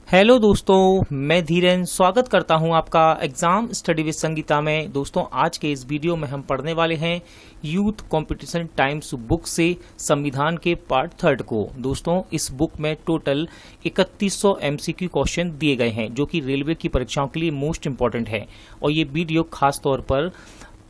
Hello दोस्तों, मैं धीरेन स्वागत करता हूं आपका एग्जाम स्टडी विद संगीता में। दोस्तों, आज के इस वीडियो में हम पढ़ने वाले हैं यूथ कंपटीशन टाइम्स बुक से संविधान के पार्ट 3 को। दोस्तों, इस बुक में टोटल 3100 एमसीक्यू क्वेश्चन दिए गए हैं जो कि रेलवे की परीक्षाओं के लिए मोस्ट इंपॉर्टेंट है। और ये वीडियो खास तौर पर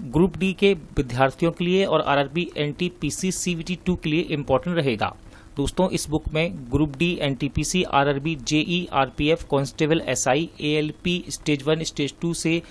ग्रुप डी के विद्यार्थियों के लिए और आरआरबी एनटीपीसी सीवीटी 2 के लिए इंपॉर्टेंट रहेगा। दोस्तों, इस बुक में group D, NTPC, RRB, JE, RPF, constable, SI, ALP, stage 1, stage 2 से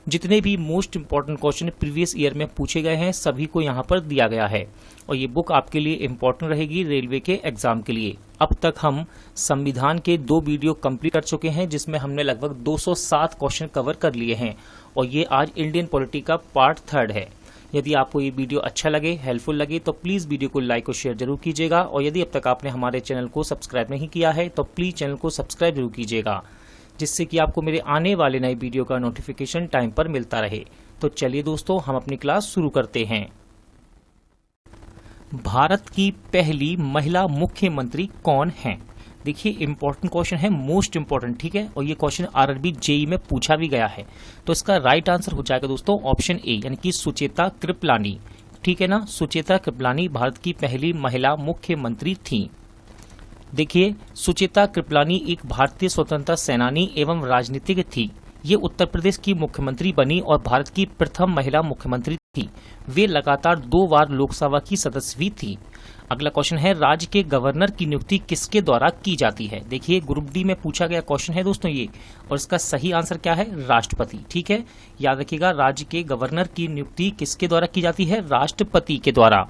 जितने भी most important question previous year में पूछे गए हैं सभी को यहाँ पर दिया गया है। और ये बुक आपके लिए इंपॉर्टेंट रहेगी रेलवे के एग्जाम के लिए। अब तक हम संविधान के 2 वीडियो कंप्लीट कर चुके हैं जिसमें हमने लगभग 207 क्वेश्चन कवर कर लिए हैं और ये आज इंडियन पॉलिटी का पार्ट 3 है। यदि आपको ये वीडियो अच्छा लगे, हेल्पफुल लगे तो प्लीज़ वीडियो को लाइक और शेयर जरूर कीजिएगा। और यदि अब तक आपने हमारे चैनल को सब्सक्राइब नहीं किया है तो प्लीज़ चैनल को सब्सक्राइब जरूर कीजिएगा, जिससे कि आपको मेरे आने वाले नए वीडियो का नोटिफिकेशन टाइम पर मिलता रहे। तो चलिए दोस्तों, हम अपनी क्लास शुरू करते हैं। भारत की पहली महिला मुख्यमंत्री कौन है? देखिए, इंपॉर्टेंट क्वेश्चन है, मोस्ट इंपॉर्टेंट, ठीक है। और ये क्वेश्चन आरआरबी जेई में पूछा भी गया है। तो इसका राइट आंसर हो जाएगा दोस्तों ऑप्शन ए, यानी कि सुचेता कृपलानी। ठीक है ना, सुचेता कृपलानी भारत की पहली महिला मुख्यमंत्री थी। देखिए, सुचेता कृपलानी एक भारतीय स्वतंत्रता सेनानी एवं राजनीतिज्ञ थी। ये उत्तर प्रदेश की मुख्यमंत्री बनी और भारत की प्रथम महिला मुख्यमंत्री थी। वे लगातार 2 बार लोकसभा की सदस्य भी थी। अगला क्वेश्चन है, राज्य के गवर्नर की नियुक्ति किसके द्वारा की जाती है? देखिए, ग्रुप डी में पूछा गया क्वेश्चन है दोस्तों ये, और इसका सही आंसर क्या है? राष्ट्रपति। ठीक है, याद रखिएगा, राज्य के गवर्नर की नियुक्ति किसके द्वारा की जाती है? राष्ट्रपति के द्वारा।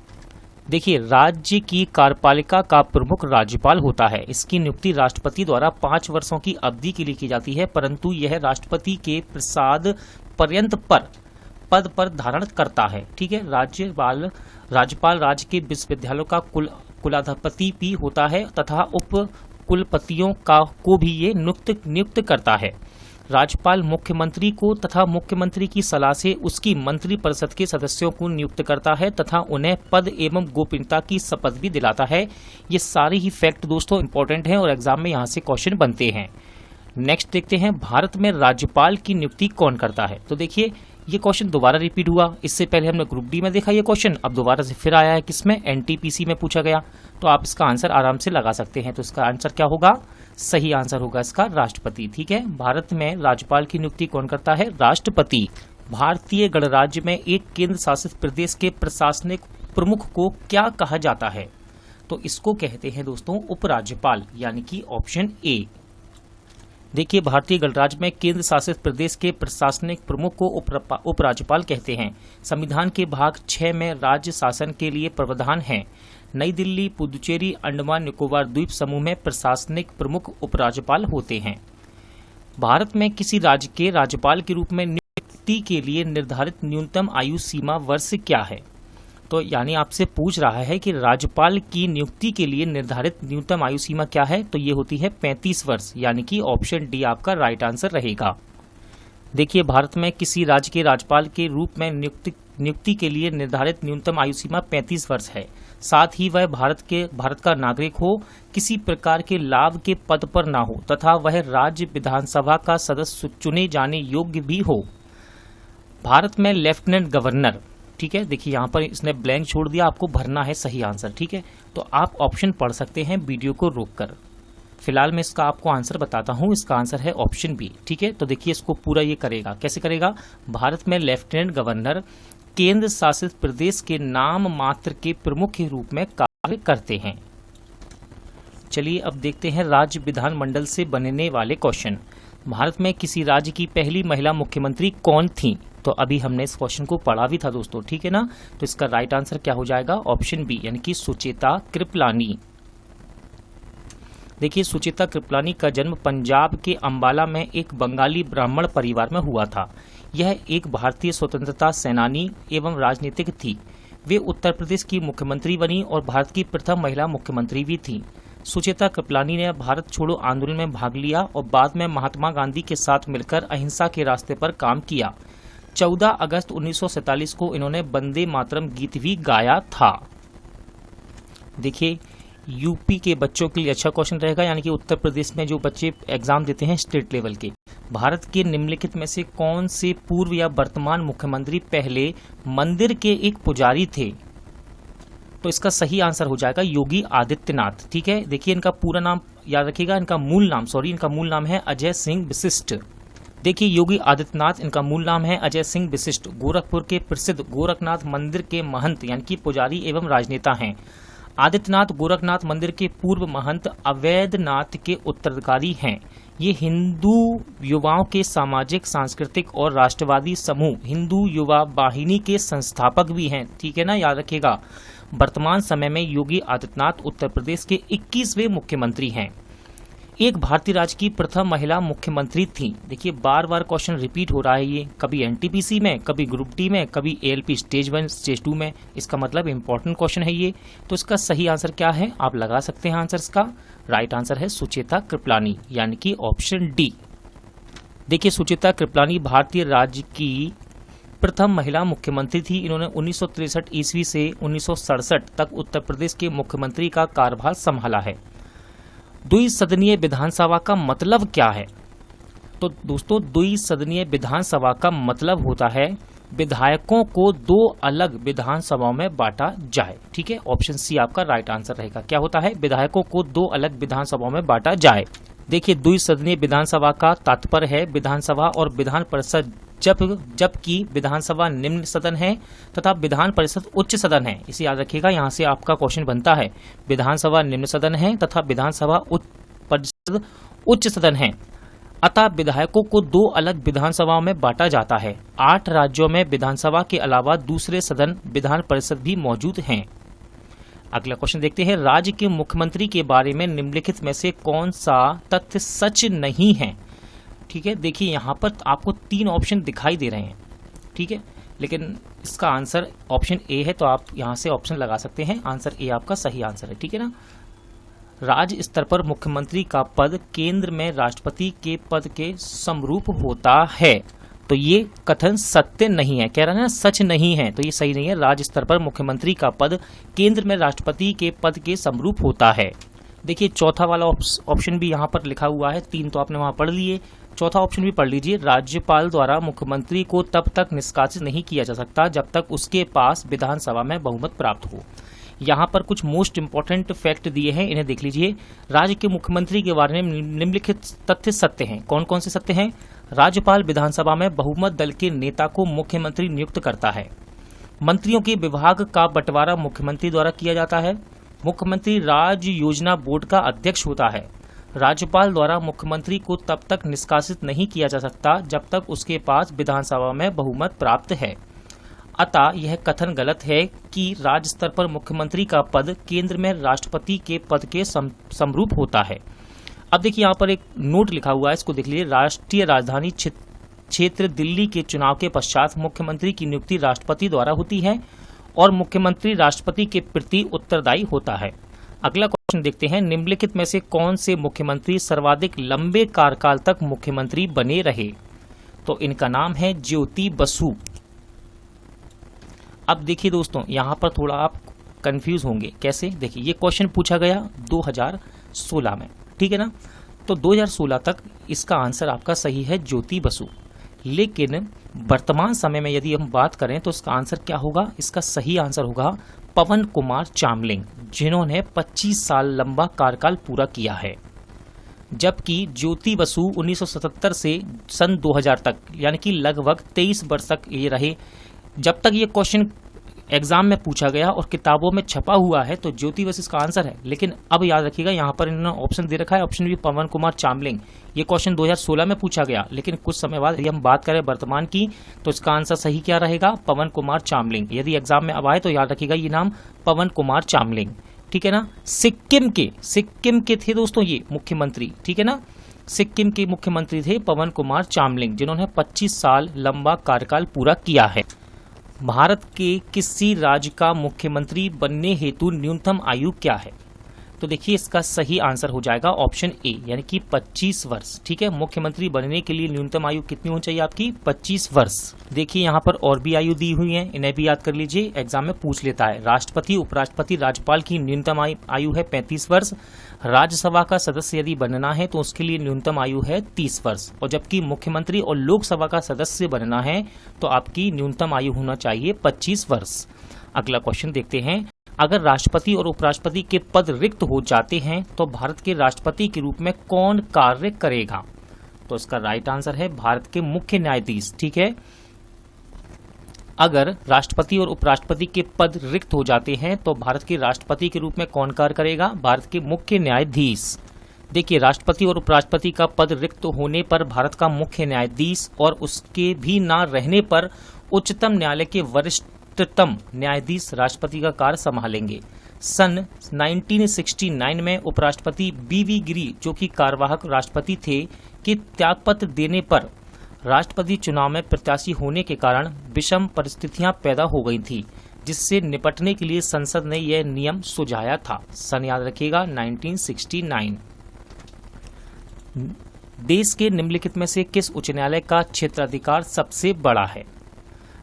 देखिए, राज्य की कार्यपालिका का प्रमुख राज्यपाल होता है। इसकी नियुक्ति राष्ट्रपति द्वारा 5 वर्षों की अवधि के लिए की जाती है, परंतु यह राष्ट्रपति के प्रसाद पर्यंत पद पर धारण करता है। ठीक है, राज्यपाल राज्य के विश्वविद्यालयों का कुलाधिपति भी होता है तथा उप कुलपतियों को भी ये नियुक्त करता है। राज्यपाल मुख्यमंत्री को तथा मुख्यमंत्री की सलाह से उसकी मंत्रिपरिषद के सदस्यों को नियुक्त करता है तथा उन्हें पद एवं गोपनीयता की शपथ भी दिलाता है। ये सारे ही फैक्ट दोस्तों इंपॉर्टेंट हैं और एग्जाम में यहाँ से क्वेश्चन बनते हैं। नेक्स्ट देखते हैं, भारत में राज्यपाल की नियुक्ति कौन करता है? तो देखिए, ये क्वेश्चन दोबारा रिपीट हुआ। इससे पहले हमने ग्रुप डी में देखा ये क्वेश्चन, अब दोबारा से फिर आया है किसमें? एनटीपीसी में पूछा गया। तो आप इसका आंसर आराम से लगा सकते हैं। तो इसका आंसर क्या होगा? सही आंसर होगा इसका राष्ट्रपति। ठीक है, भारत में राज्यपाल की नियुक्ति कौन करता है? राष्ट्रपति। भारतीय गणराज्य में एक केंद्र शासित प्रदेश के प्रशासनिक प्रमुख को क्या कहा जाता है? तो इसको कहते हैं दोस्तों उपराज्यपाल, यानी कि ऑप्शन ए। देखिए, भारतीय गणराज्य में केंद्र शासित प्रदेश के प्रशासनिक प्रमुख को उपराज्यपाल कहते हैं। संविधान के भाग 6 में राज्य शासन के लिए प्रावधान है। नई दिल्ली, पुदुचेरी, अंडमान निकोबार द्वीप समूह में प्रशासनिक प्रमुख उपराज्यपाल होते हैं। भारत में किसी राज्य के राज्यपाल के रूप में नियुक्ति के लिए निर्धारित न्यूनतम आयु सीमा वर्ष क्या है? तो यानी आपसे पूछ रहा है कि राज्यपाल की नियुक्ति के लिए निर्धारित न्यूनतम आयु सीमा क्या है? तो ये होती है 35 वर्ष, यानी कि ऑप्शन डी आपका राइट आंसर रहेगा। देखिए, भारत में किसी राज्य के राज्यपाल के रूप में नियुक्ति के लिए निर्धारित न्यूनतम आयु सीमा 35 वर्ष है। साथ ही वह भारत का नागरिक हो, किसी प्रकार के लाभ के पद पर ना हो तथा वह राज्य विधानसभा का सदस्य चुने जाने योग्य भी हो। भारत में लेफ्टिनेंट गवर्नर, ठीक है, देखिए यहाँ पर इसने ब्लैंक छोड़ दिया, आपको भरना है सही आंसर। ठीक है, तो आप ऑप्शन पढ़ सकते हैं वीडियो को रोककर। फिलहाल मैं इसका आपको आंसर बताता हूँ। इसका आंसर है ऑप्शन बी। ठीक है, तो देखिए इसको पूरा ये करेगा, कैसे करेगा? भारत में लेफ्टिनेंट गवर्नर केंद्र शासित प्रदेश के नाम मात्र के प्रमुख के रूप में कार्य करते हैं। चलिए अब देखते हैं राज्य विधानमंडल से बनने वाले क्वेश्चन। भारत में किसी राज्य की पहली महिला मुख्यमंत्री कौन थी? तो अभी हमने इस क्वेश्चन को पढ़ा भी था दोस्तों, ठीक है ना। तो इसका राइट आंसर क्या हो जाएगा? ऑप्शन बी, यानी कि सुचेता कृपलानी। देखिए, सुचेता कृपलानी का जन्म पंजाब के अंबाला में एक बंगाली ब्राह्मण परिवार में हुआ था। यह एक भारतीय स्वतंत्रता सेनानी एवं राजनीतिज्ञ थी। वे उत्तर प्रदेश की मुख्यमंत्री बनी और भारत की प्रथम महिला मुख्यमंत्री भी थी। सुचेता कृपलानी ने भारत छोड़ो आंदोलन में भाग लिया और बाद में महात्मा गांधी के साथ मिलकर अहिंसा के रास्ते पर काम किया। 14 अगस्त 1947 को इन्होंने वंदे मातरम गीत भी गाया था। देखिए, यूपी के बच्चों के लिए अच्छा क्वेश्चन रहेगा, यानी कि उत्तर प्रदेश में जो बच्चे एग्जाम देते हैं स्टेट लेवल के। भारत के निम्नलिखित में से कौन से पूर्व या वर्तमान मुख्यमंत्री पहले मंदिर के एक पुजारी थे? तो इसका सही आंसर हो जाएगा योगी आदित्यनाथ। ठीक है, देखिए इनका पूरा नाम याद रखिएगा, इनका मूल नाम है अजय सिंह विशिष्ट। देखिए योगी आदित्यनाथ, इनका मूल नाम है अजय सिंह विशिष्ट, गोरखपुर के प्रसिद्ध गोरखनाथ मंदिर के महंत यानी कि पुजारी एवं राजनेता हैं। आदित्यनाथ गोरखनाथ मंदिर के पूर्व महंत अवैधनाथ के उत्तराधिकारी हैं। ये हिंदू युवाओं के सामाजिक, सांस्कृतिक और राष्ट्रवादी समूह हिंदू युवा वाहिनी के संस्थापक भी हैं। ठीक है ना, याद रखिएगा। वर्तमान समय में योगी आदित्यनाथ उत्तर प्रदेश के 21वें मुख्यमंत्री हैं। एक भारतीय राज्य की प्रथम महिला मुख्यमंत्री थी। देखिए बार बार क्वेश्चन रिपीट हो रहा है, ये कभी एनटीपीसी में, कभी ग्रुप डी में, कभी एएलपी स्टेज 1 स्टेज 2 में। इसका मतलब इंपॉर्टेंट क्वेश्चन है ये। तो इसका सही आंसर क्या है, आप लगा सकते हैं आंसर। इसका राइट आंसर है सुचेता कृपलानी, यानी कि ऑप्शन डी। देखिए सुचेता कृपलानी भारतीय राज्य की प्रथम महिला मुख्यमंत्री थी। इन्होंने 1963 ईस्वी से 1967 तक उत्तर प्रदेश के मुख्यमंत्री का कार्यभार संभाला है। द्विसदनीय विधानसभा का मतलब क्या है? तो दोस्तों द्विसदनीय विधानसभा का मतलब होता है विधायकों को 2 अलग विधानसभाओं में बांटा जाए। ठीक है, ऑप्शन सी आपका राइट आंसर रहेगा। क्या होता है? विधायकों को 2 अलग विधानसभाओं में बांटा जाए। देखिए द्विसदनीय विधानसभा का तात्पर्य है विधानसभा और विधान परिषद जबकि विधानसभा निम्न सदन है तथा विधान परिषद उच्च सदन है। इसे याद रखिएगा, यहाँ से आपका क्वेश्चन बनता है। विधानसभा निम्न सदन है तथा विधानसभा परिषद उच्च सदन है। अतः विधायकों को 2 अलग विधानसभाओं में बांटा जाता है। 8 राज्यों में विधानसभा के अलावा दूसरे सदन विधान परिषद भी मौजूद हैं। अगला क्वेश्चन देखते हैं, राज्य के मुख्यमंत्री के बारे में निम्नलिखित में से कौन सा तथ्य सच नहीं है? ठीक है, देखिए यहाँ पर आपको 3 ऑप्शन दिखाई दे रहे हैं। ठीक है, लेकिन इसका आंसर ऑप्शन ए है, तो आप यहाँ से ऑप्शन लगा सकते हैं। आंसर ए आपका सही आंसर है। ठीक है ना। राज्य स्तर पर मुख्यमंत्री का पद केंद्र में राष्ट्रपति के पद के समरूप होता है। तो ये कथन सत्य नहीं है, कह रहा है ना सच नहीं है, तो ये सही नहीं है। राज्य स्तर पर मुख्यमंत्री का पद केंद्र में राष्ट्रपति के पद के समरूप होता है। देखिए चौथा वाला ऑप्शन भी यहाँ पर लिखा हुआ है। 3 तो आपने वहां पढ़ लिए, चौथा ऑप्शन भी पढ़ लीजिए। राज्यपाल द्वारा मुख्यमंत्री को तब तक निष्कासित नहीं किया जा सकता जब तक उसके पास विधानसभा में बहुमत प्राप्त हो। यहाँ पर कुछ मोस्ट इंपोर्टेंट फैक्ट दिए हैं, इन्हें देख लीजिए। राज्य के मुख्यमंत्री के बारे में निम्नलिखित तथ्य सत्य हैं। कौन कौन से सत्य हैं? राज्यपाल विधानसभा में बहुमत दल के नेता को मुख्यमंत्री नियुक्त करता है। मंत्रियों के विभाग का बंटवारा मुख्यमंत्री द्वारा किया जाता है। मुख्यमंत्री राज्य योजना बोर्ड का अध्यक्ष होता है। राज्यपाल द्वारा मुख्यमंत्री को तब तक निष्कासित नहीं किया जा सकता जब तक उसके पास विधानसभा में बहुमत प्राप्त है। अतः यह कथन गलत है कि राज्य स्तर पर मुख्यमंत्री का पद केंद्र में राष्ट्रपति के पद के समरूप होता है। अब देखिए यहाँ पर एक नोट लिखा हुआ है, इसको देख लीजिए। राष्ट्रीय राजधानी क्षेत्र दिल्ली के चुनाव के पश्चात मुख्यमंत्री की नियुक्ति राष्ट्रपति द्वारा होती है और मुख्यमंत्री राष्ट्रपति के प्रति उत्तरदायी होता है। अगला क्वेश्चन देखते हैं, निम्नलिखित में से कौन से मुख्यमंत्री सर्वाधिक लंबे कार्यकाल तक मुख्यमंत्री बने रहे? तो इनका नाम है ज्योति बसु। अब देखिए दोस्तों यहाँ पर थोड़ा आप कंफ्यूज होंगे, कैसे? देखिए ये क्वेश्चन पूछा गया 2016 में, ठीक है ना। तो 2016 तक इसका आंसर आपका सही है ज्योति बसु। लेकिन वर्तमान समय में यदि हम बात करें तो इसका आंसर क्या होगा? इसका सही आंसर होगा पवन कुमार चामलिंग, जिन्होंने 25 साल लंबा कार्यकाल पूरा किया है। जबकि ज्योति बसु 1977 से सन 2000 तक, यानी कि लगभग 23 वर्ष तक ये रहे। जब तक ये क्वेश्चन एग्जाम में पूछा गया और किताबों में छपा हुआ है तो ज्योति बसु इसका आंसर है। लेकिन अब याद रखिएगा यहाँ पर इन्होंने ऑप्शन दे रखा है, ऑप्शन भी पवन कुमार चामलिंग। ये क्वेश्चन 2016 में पूछा गया, लेकिन कुछ समय बाद यदि हम बात करें वर्तमान की तो इसका आंसर सही क्या रहेगा? पवन कुमार चामलिंग। यदि एग्जाम में अब आए तो याद रखिएगा ये नाम पवन कुमार चामलिंग, ठीक है ना। सिक्किम के थे दोस्तों ये मुख्यमंत्री, ठीक है ना। सिक्किम के मुख्यमंत्री थे पवन कुमार चामलिंग, जिन्होंने 25 साल लंबा कार्यकाल पूरा किया है। भारत के किसी राज्य का मुख्यमंत्री बनने हेतु न्यूनतम आयु क्या है? तो देखिए इसका सही आंसर हो जाएगा ऑप्शन ए, यानी कि 25 वर्ष। ठीक है, मुख्यमंत्री बनने के लिए न्यूनतम आयु कितनी होनी चाहिए आपकी? 25 वर्ष। देखिए यहाँ पर और भी आयु दी हुई है, इन्हें भी याद कर लीजिए, एग्जाम में पूछ लेता है। राष्ट्रपति, उपराष्ट्रपति, राज्यपाल की न्यूनतम आयु है 35 वर्ष। राज्यसभा का सदस्य यदि बनना है तो उसके लिए न्यूनतम आयु है 30 वर्ष। और जबकि मुख्यमंत्री और लोकसभा का सदस्य बनना है तो आपकी न्यूनतम आयु होना चाहिए 25 वर्ष। अगला क्वेश्चन देखते हैं। अगर राष्ट्रपति और उपराष्ट्रपति के पद रिक्त हो जाते हैं तो भारत के राष्ट्रपति के रूप में कौन कार्य करेगा? तो इसका राइट आंसर है भारत के मुख्य न्यायाधीश। ठीक है, अगर राष्ट्रपति और उपराष्ट्रपति के पद रिक्त हो जाते हैं तो भारत के राष्ट्रपति के रूप में कौन कार्य करेगा? भारत के मुख्य न्यायाधीश। देखिए, राष्ट्रपति और उपराष्ट्रपति का पद रिक्त होने पर भारत का मुख्य न्यायाधीश और उसके भी न रहने पर उच्चतम न्यायालय के वरिष्ठतम न्यायाधीश राष्ट्रपति का कार्य संभालेंगे। सन 1969 में उपराष्ट्रपति बीवी गिरी, जो कि कार्यवाहक राष्ट्रपति थे, के त्यागपत्र देने पर राष्ट्रपति चुनाव में प्रत्याशी होने के कारण विषम परिस्थितियां पैदा हो गई थी, जिससे निपटने के लिए संसद ने यह नियम सुझाया था। सन याद रखिएगा 1969। देश के निम्नलिखित में से किस उच्च न्यायालय का क्षेत्राधिकार सबसे बड़ा है?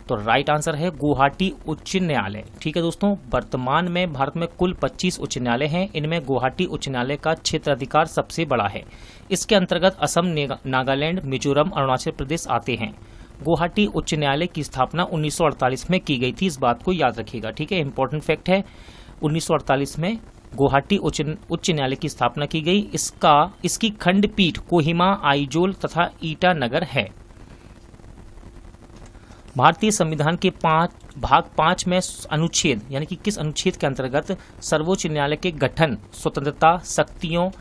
तो राइट आंसर है गुवाहाटी उच्च न्यायालय। ठीक है दोस्तों, वर्तमान में भारत में कुल 25 उच्च न्यायालय हैं, इनमें गुवाहाटी उच्च न्यायालय का क्षेत्राधिकार सबसे बड़ा है। इसके अंतर्गत असम, नागालैंड, मिजोरम, अरुणाचल प्रदेश आते हैं। गुवाहाटी उच्च न्यायालय की स्थापना 1948 में की गई थी, इस बात को याद रखिएगा। ठीक है, इंपॉर्टेंट फैक्ट है, 1948 में गुवाहाटी उच्च न्यायालय की स्थापना की गई। इसकी खंडपीठ कोहिमा, आइजोल तथा ईटानगर है। भारतीय संविधान के भाग 5 में अनुच्छेद, यानी कि किस अनुच्छेद के अंतर्गत सर्वोच्च न्यायालय के गठन, स्वतंत्रता, शक्तियों,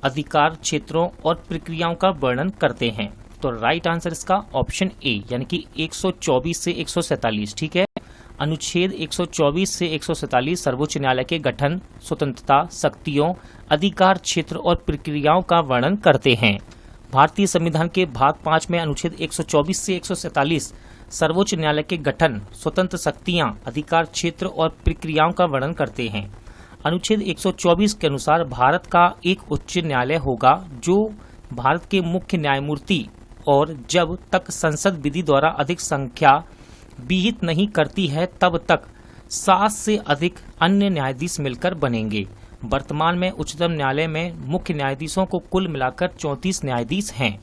अधिकार क्षेत्रों और प्रक्रियाओं का वर्णन करते हैं? तो राइट आंसर इसका ऑप्शन ए, यानी कि 124 से 147। ठीक है, अनुच्छेद 124 से 147 सर्वोच्च न्यायालय के गठन, स्वतंत्रता, शक्तियों, अधिकार क्षेत्र और प्रक्रियाओं का वर्णन करते हैं। भारतीय संविधान के भाग 5 में अनुच्छेद 124 से 147 सर्वोच्च न्यायालय के गठन, स्वतंत्र शक्तियां, अधिकार क्षेत्र और प्रक्रियाओं का वर्णन करते हैं। अनुच्छेद 124 के अनुसार भारत का एक उच्च न्यायालय होगा जो भारत के मुख्य न्यायमूर्ति और जब तक संसद विधि द्वारा अधिक संख्या विहित नहीं करती है तब तक 7 से अधिक अन्य न्यायाधीश मिलकर बनेंगे। वर्तमान में उच्चतम न्यायालय में मुख्य न्यायाधीशों को कुल मिलाकर 34 न्यायाधीश हैं।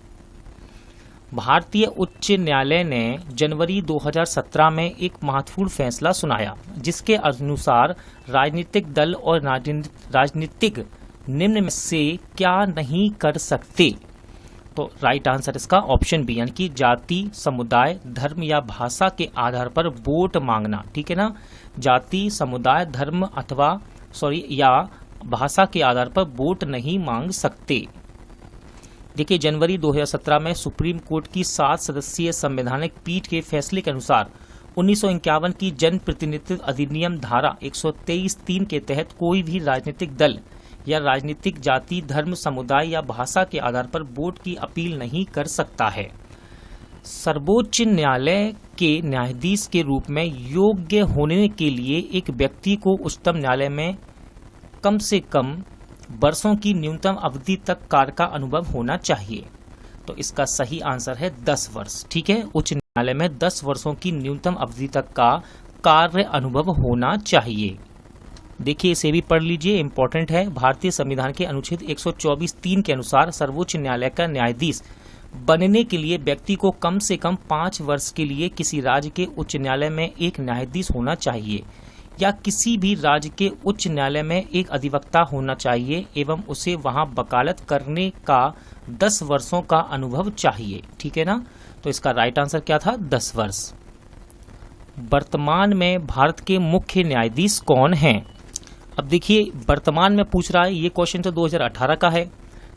भारतीय उच्च न्यायालय ने जनवरी 2017 में एक महत्वपूर्ण फैसला सुनाया, जिसके अनुसार राजनीतिक दल और राजनीतिक निम्न में से क्या नहीं कर सकते? तो राइट आंसर इसका ऑप्शन बी, यानी कि जाति, समुदाय, धर्म या भाषा के आधार पर वोट मांगना। ठीक है ना, जाति, समुदाय, धर्म या भाषा के आधार पर वोट नहीं मांग सकते। देखिए, जनवरी 2017 में सुप्रीम कोर्ट की 7 सदस्यीय संवैधानिक पीठ के फैसले के अनुसार 1951 की जन प्रतिनिधित्व अधिनियम धारा 123(3) के तहत कोई भी राजनीतिक दल या राजनीतिक जाति, धर्म, समुदाय या भाषा के आधार पर वोट की अपील नहीं कर सकता है। सर्वोच्च न्यायालय के न्यायाधीश के रूप में योग्य होने के लिए एक व्यक्ति को उच्चतम न्यायालय में कम से कम वर्षों की न्यूनतम अवधि तक कार्य का अनुभव होना चाहिए। तो इसका सही आंसर है 10 वर्ष। ठीक है, उच्च न्यायालय में 10 वर्षों की न्यूनतम अवधि तक का कार्य अनुभव होना चाहिए। देखिए, इसे भी पढ़ लीजिए, इंपॉर्टेंट है। भारतीय संविधान के अनुच्छेद 124(3) के अनुसार सर्वोच्च न्यायालय का न्यायाधीश बनने के लिए व्यक्ति को कम से कम 5 वर्ष के लिए किसी राज्य के उच्च न्यायालय में एक न्यायाधीश होना चाहिए या किसी भी राज्य के उच्च न्यायालय में एक अधिवक्ता होना चाहिए एवं उसे वहां वकालत करने का 10 वर्षों का अनुभव चाहिए। ठीक है ना, तो इसका राइट आंसर क्या था? 10 वर्ष। वर्तमान में भारत के मुख्य न्यायाधीश कौन हैं? अब देखिए, वर्तमान में पूछ रहा है, ये क्वेश्चन तो 2018 का है,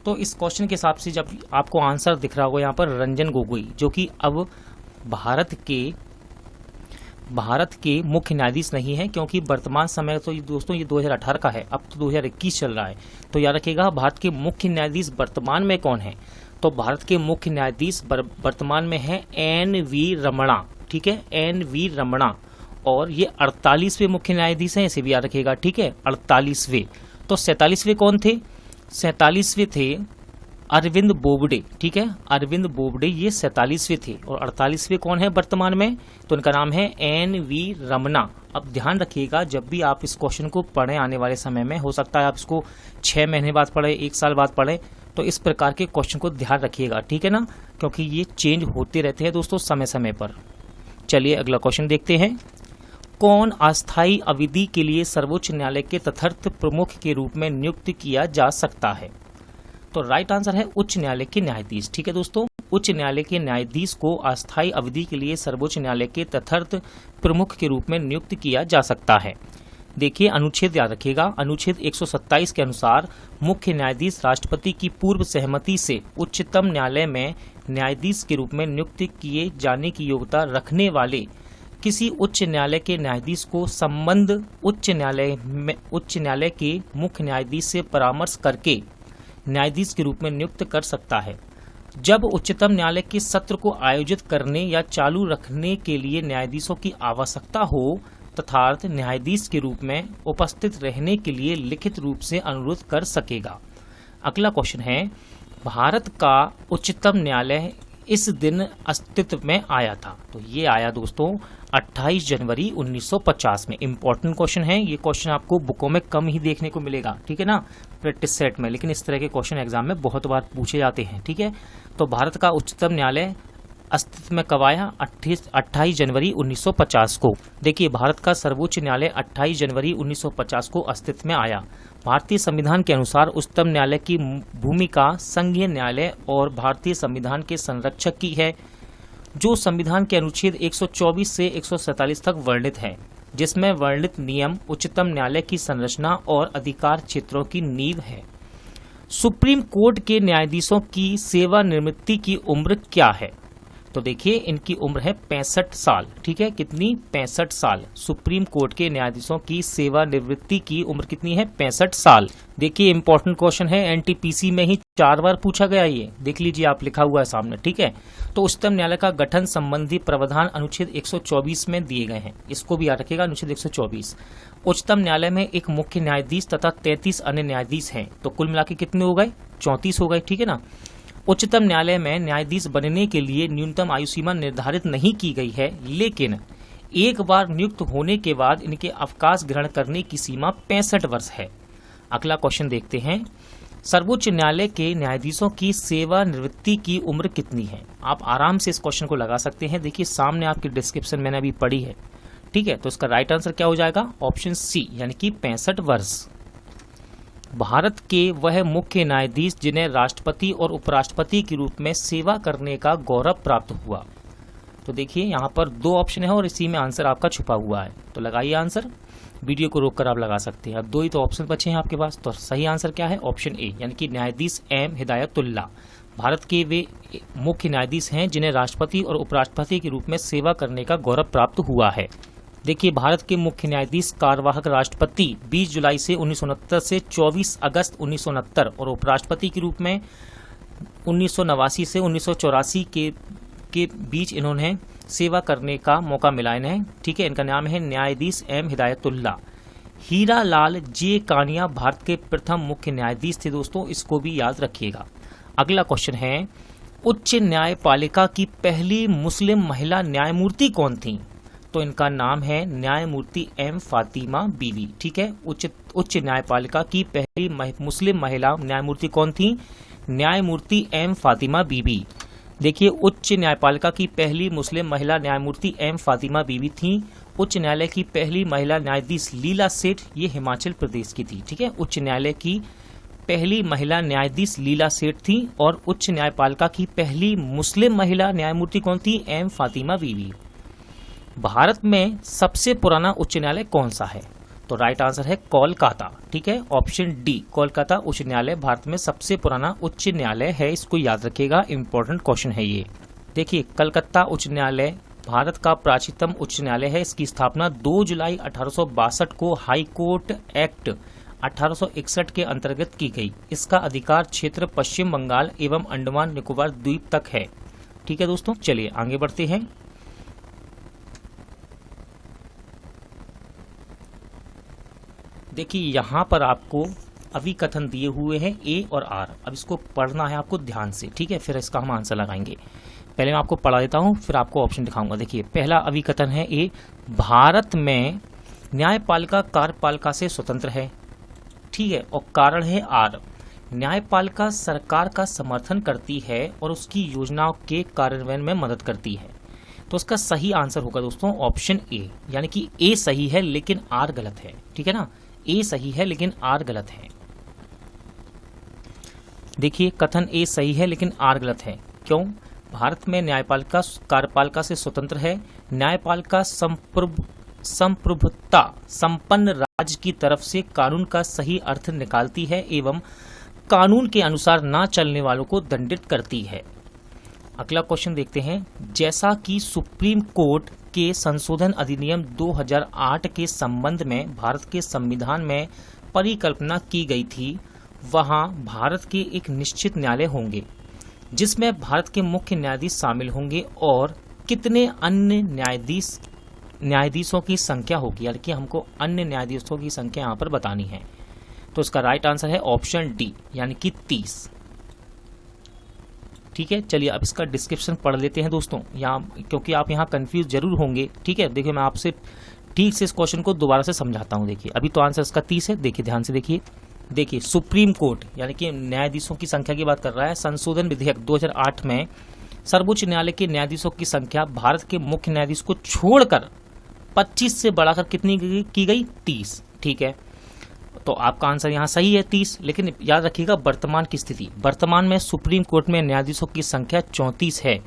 तो इस क्वेश्चन के हिसाब से जब आपको आंसर दिख रहा होगा यहाँ पर रंजन गोगोई, जो कि अब भारत के मुख्य न्यायाधीश नहीं है, क्योंकि वर्तमान समय तो ये दोस्तों ये 2018 का है, अब तो 2021 चल रहा है। तो याद रखिएगा, भारत के मुख्य न्यायाधीश वर्तमान में कौन है? तो भारत के मुख्य न्यायाधीश वर्तमान में है NV रमणा। ठीक है, NV रमणा, और ये 48वें मुख्य न्यायाधीश हैं, इसे भी याद रखिएगा। ठीक है, 48वें। तो 47वें कौन थे? 47वें थे अरविंद बोबडे, ठीक है, अरविंद बोबडे ये 47वें थे। और 48वें कौन है वर्तमान में? तो इनका नाम है NV रमना। अब ध्यान रखिएगा, जब भी आप इस क्वेश्चन को पढ़ें आने वाले समय में, हो सकता है आप इसको 6 महीने बाद पढ़ें, 1 साल बाद पढ़ें, तो इस प्रकार के क्वेश्चन को ध्यान रखिएगा, ठीक है ना, क्योंकि ये चेंज होते रहते हैं दोस्तों समय समय पर। चलिए अगला क्वेश्चन देखते हैं। कौन अस्थायी अवधि के लिए सर्वोच्च न्यायालय के तथार्थ प्रमुख के रूप में नियुक्त किया जा सकता है? तो राइट आंसर है उच्च न्यायालय के न्यायाधीश, ठीक है दोस्तों। उच्च न्यायालय के न्यायाधीश को अस्थायी अवधि के लिए सर्वोच्च न्यायालय के तथार्थ प्रमुख के रूप में नियुक्त किया जा सकता है। देखिए अनुच्छेद याद रखिएगा, अनुच्छेद 127 के अनुसार मुख्य न्यायाधीश राष्ट्रपति की पूर्व सहमति से उच्चतम न्यायालय में न्यायाधीश के रूप में नियुक्त किए जाने की योग्यता रखने वाले किसी उच्च न्यायालय के न्यायाधीश को संबंध उच्च न्यायालय के मुख्य न्यायाधीश से परामर्श करके न्यायाधीश के रूप में नियुक्त कर सकता है। जब उच्चतम न्यायालय के सत्र को आयोजित करने या चालू रखने के लिए न्यायाधीशों की आवश्यकता हो तथार्थ न्यायाधीश के रूप में उपस्थित रहने के लिए लिखित रूप से अनुरोध कर सकेगा। अगला क्वेश्चन है, भारत का उच्चतम न्यायालय इस दिन अस्तित्व में आया था? तो ये आया दोस्तों 28 जनवरी 1950 में। इंपॉर्टेंट क्वेश्चन है ये, क्वेश्चन आपको बुकों में कम ही देखने को मिलेगा, ठीक है ना, प्रैक्टिस सेट में, लेकिन इस तरह के क्वेश्चन एग्जाम में बहुत बार पूछे जाते हैं, ठीक है। तो भारत का उच्चतम न्यायालय अस्तित्व में कब आया? 28 जनवरी 1950 को। देखिए भारत का सर्वोच्च न्यायालय 28 जनवरी 1950 को अस्तित्व में आया। भारतीय संविधान के अनुसार उच्चतम न्यायालय की भूमिका संघीय न्यायालय और भारतीय संविधान के संरक्षक की है, जो संविधान के अनुच्छेद 124 से 147 तक वर्णित है, जिसमें वर्णित नियम उच्चतम न्यायालय की संरचना और अधिकार क्षेत्रों की नींव है। सुप्रीम कोर्ट के न्यायाधीशों की सेवानिवृत्ति की उम्र क्या है? तो देखिए इनकी उम्र है 65 साल, ठीक है, कितनी? 65 साल। सुप्रीम कोर्ट के न्यायाधीशों की सेवानिवृत्ति की उम्र कितनी है? 65 साल। देखिए इंपॉर्टेंट क्वेश्चन है, एनटीपीसी में ही 4 बार पूछा गया, ये देख लीजिए आप, लिखा हुआ है सामने, ठीक है। तो उच्चतम न्यायालय का गठन संबंधी प्रावधान अनुच्छेद 124 में दिए गए हैं, इसको भी याद रखिएगा, अनुच्छेद 124। उच्चतम न्यायालय में एक मुख्य न्यायाधीश तथा 33 अन्य न्यायाधीश हैं, तो कुल मिला के कितने हो गए? 34 हो गए, ठीक है ना। उच्चतम न्यायालय में न्यायाधीश बनने के लिए न्यूनतम आयु सीमा निर्धारित नहीं की गई है, लेकिन एक बार नियुक्त होने के बाद इनके अवकाश ग्रहण करने की सीमा 65 वर्ष है। अगला क्वेश्चन देखते हैं, सर्वोच्च न्यायालय के न्यायाधीशों की सेवानिवृत्ति की उम्र कितनी है? आप आराम से इस क्वेश्चन को लगा सकते हैं, देखिए सामने आपकी डिस्क्रिप्शन मैंने अभी पढ़ी है, ठीक है। तो इसका राइट आंसर क्या हो जाएगा? ऑप्शन सी, यानी कि 65 वर्ष। भारत के वह मुख्य न्यायाधीश जिन्हें राष्ट्रपति और उपराष्ट्रपति के रूप में सेवा करने का गौरव प्राप्त हुआ? तो देखिए यहाँ पर 2 ऑप्शन है और इसी में आंसर आपका छुपा हुआ है, तो लगाइए आंसर, वीडियो को रोककर आप लगा सकते हैं। अब 2 ही तो ऑप्शन बचे हैं आपके पास, तो सही आंसर क्या है? ऑप्शन ए, यानी कि न्यायाधीश एम हिदायतुल्लाह। भारत के वे मुख्य न्यायाधीश हैं जिन्हें राष्ट्रपति और उपराष्ट्रपति के रूप में सेवा करने का गौरव प्राप्त हुआ है। देखिए भारत के मुख्य न्यायाधीश कार्यवाहक राष्ट्रपति 20 जुलाई से 1969 से 24 अगस्त 1969 और उपराष्ट्रपति के रूप में 1989 से 1984 के बीच इन्होंने सेवा करने का मौका मिला इन्हें, ठीक है। इनका नाम है न्यायाधीश एम हिदायतुल्लाह। हीरा लाल जे कानिया भारत के प्रथम मुख्य न्यायाधीश थे दोस्तों, इसको भी याद रखिएगा। अगला क्वेश्चन है, उच्च न्यायपालिका की पहली मुस्लिम महिला न्यायमूर्ति कौन थी? तो इनका नाम है न्यायमूर्ति एम फातिमा बीवी, ठीक है। उच्च न्यायपालिका की पहली मुस्लिम महिला न्यायमूर्ति कौन थी? न्यायमूर्ति एम फातिमा बीवी। देखिए उच्च न्यायपालिका की पहली मुस्लिम महिला न्यायमूर्ति एम फातिमा बीवी थी। उच्च न्यायालय की पहली महिला न्यायाधीश लीला सेठ, ये हिमाचल प्रदेश की थी, ठीक है। उच्च न्यायालय की पहली महिला न्यायाधीश लीला सेठ थी और उच्च न्यायपालिका की पहली मुस्लिम महिला न्यायमूर्ति कौन थी? एम फातिमा बीवी। भारत में सबसे पुराना उच्च न्यायालय कौन सा है? तो राइट आंसर है कोलकाता, ठीक है, ऑप्शन डी, कोलकाता उच्च न्यायालय भारत में सबसे पुराना उच्च न्यायालय है, इसको याद रखिएगा, इंपॉर्टेंट क्वेश्चन है ये। देखिए कलकत्ता उच्च न्यायालय भारत का प्राचीनतम उच्च न्यायालय है। इसकी स्थापना 2 जुलाई 1862 को हाई कोर्ट एक्ट 1861 के अंतर्गत की गई। इसका अधिकार क्षेत्र पश्चिम बंगाल एवं अंडमान निकोबार द्वीप तक है, ठीक है दोस्तों। चलिए आगे बढ़ते हैं। देखिए यहाँ पर आपको अभिकथन दिए हुए हैं ए और आर। अब इसको पढ़ना है आपको ध्यान से, ठीक है, फिर इसका हम आंसर लगाएंगे। पहले मैं आपको पढ़ा देता हूं, फिर आपको ऑप्शन दिखाऊंगा। देखिए पहला अभिकथन है ए, भारत में न्यायपालिका कार्यपालिका से स्वतंत्र है, ठीक है, और कारण है आर, न्यायपालिका सरकार का समर्थन करती है और उसकी योजनाओं के कार्यान्वयन में मदद करती है। तो इसका सही आंसर होगा दोस्तों ऑप्शन ए, यानी कि ए सही है लेकिन आर गलत है, ठीक है ना, ए सही है लेकिन आर गलत है। देखिए कथन ए सही है लेकिन आर गलत है, क्यों? भारत में न्यायपालिका कार्यपालिका से स्वतंत्र है, न्यायपालिका संप्रभुता संपन्न राज्य की तरफ से कानून का सही अर्थ निकालती है एवं कानून के अनुसार ना चलने वालों को दंडित करती है। अगला क्वेश्चन देखते हैं, जैसा कि सुप्रीम कोर्ट के संशोधन अधिनियम 2008 के संबंध में भारत के संविधान में परिकल्पना की गई थी, वहां भारत के एक निश्चित न्यायालय होंगे जिसमें भारत के मुख्य न्यायाधीश शामिल होंगे और कितने अन्य न्यायाधीशों की संख्या होगी, यानी कि हमको अन्य न्यायाधीशों की संख्या यहाँ पर बतानी है। तो इसका राइट आंसर है ऑप्शन डी, यानी कि 30। ठीक है, चलिए अब इसका डिस्क्रिप्शन पढ़ लेते हैं दोस्तों, यहाँ क्योंकि आप यहाँ कंफ्यूज जरूर होंगे। ठीक है, देखिए मैं आपसे ठीक से इस क्वेश्चन को दोबारा से समझाता हूँ। देखिए अभी तो आंसर इसका 30 है, देखिए ध्यान से देखिए। देखिए सुप्रीम कोर्ट यानी कि न्यायाधीशों की संख्या की बात कर रहा है। संशोधन विधेयक 2008 में सर्वोच्च न्यायालय के न्यायाधीशों की संख्या भारत के मुख्य न्यायाधीश को छोड़कर 25 से बढ़ाकर कितनी की गई? 30। ठीक है, तो आपका आंसर यहाँ सही है 30, लेकिन याद रखिएगा वर्तमान की स्थिति, वर्तमान में सुप्रीम कोर्ट में न्यायाधीशों की संख्या 34 है,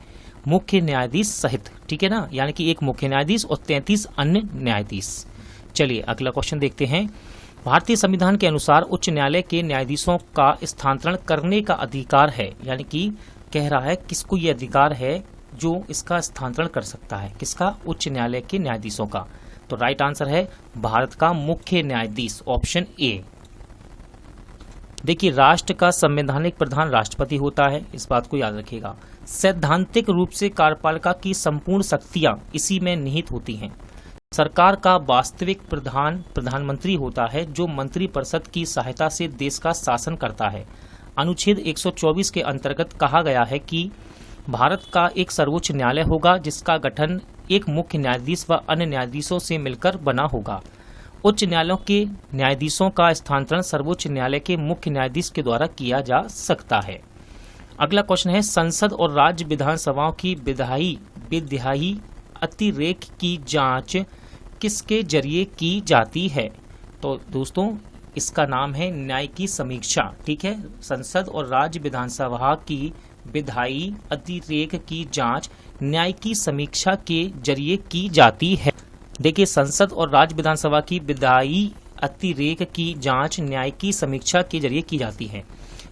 मुख्य न्यायाधीश सहित। ठीक है ना, यानी कि एक मुख्य न्यायाधीश और 33 अन्य न्यायाधीश। चलिए अगला क्वेश्चन देखते हैं। भारतीय संविधान के अनुसार उच्च न्यायालय के न्यायाधीशों का स्थानांतरण करने का अधिकार है, यानी कि कह रहा है किसको ये अधिकार है जो इसका स्थानांतरण कर सकता है, किसका? उच्च न्यायालय के न्यायाधीशों का। तो राइट आंसर है भारत का मुख्य न्यायाधीश, ऑप्शन ए। देखिए राष्ट्र का संवैधानिक प्रधान राष्ट्रपति होता है, इस बात को याद रखिएगा। सैद्धांतिक रूप से कार्यपालिका की संपूर्ण शक्तियां इसी में निहित होती हैं। सरकार का वास्तविक प्रधान प्रधानमंत्री होता है जो मंत्रिपरिषद की सहायता से देश का शासन करता है। अनुच्छेद 124 के अंतर्गत कहा गया है कि भारत का एक सर्वोच्च न्यायालय होगा जिसका गठन एक मुख्य न्यायाधीश व अन्य न्यायाधीशों से मिलकर बना होगा। उच्च न्यायालयों के न्यायाधीशों का स्थानांतरण सर्वोच्च न्यायालय के मुख्य न्यायाधीश के द्वारा किया जा सकता है। अगला क्वेश्चन है, संसद और राज्य विधानसभाओं की विधायी अतिरेक की जांच किसके जरिए की जाती है? तो दोस्तों इसका नाम है न्यायिक समीक्षा। ठीक है, संसद और राज्य विधानसभा की विधायी अतिरेक की जांच न्यायिक समीक्षा के जरिए की जाती है। देखिए संसद और राज्य विधानसभा की विधायी अतिरेक की जांच न्यायिक समीक्षा के जरिए की जाती है।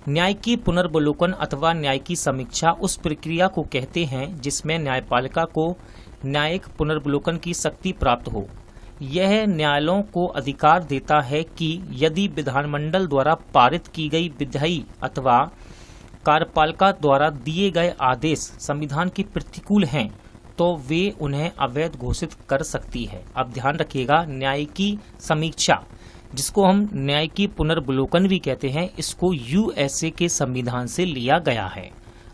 न्यायिक पुनर्वलोकन अथवा न्यायिक समीक्षा उस प्रक्रिया को कहते हैं जिसमें न्यायपालिका को न्यायिक पुनर्वलोकन की शक्ति प्राप्त हो। यह न्यायालयों को अधिकार देता है कि यदि विधानमंडल द्वारा पारित की गई विधायी अथवा कार्यपालिका द्वारा दिए गए आदेश संविधान के प्रतिकूल हैं तो वे उन्हें अवैध घोषित कर सकती है। अब ध्यान रखिएगा, न्यायिक समीक्षा जिसको हम न्यायिक पुनर्वलोकन भी कहते हैं, इसको यूएसए के संविधान से लिया गया है।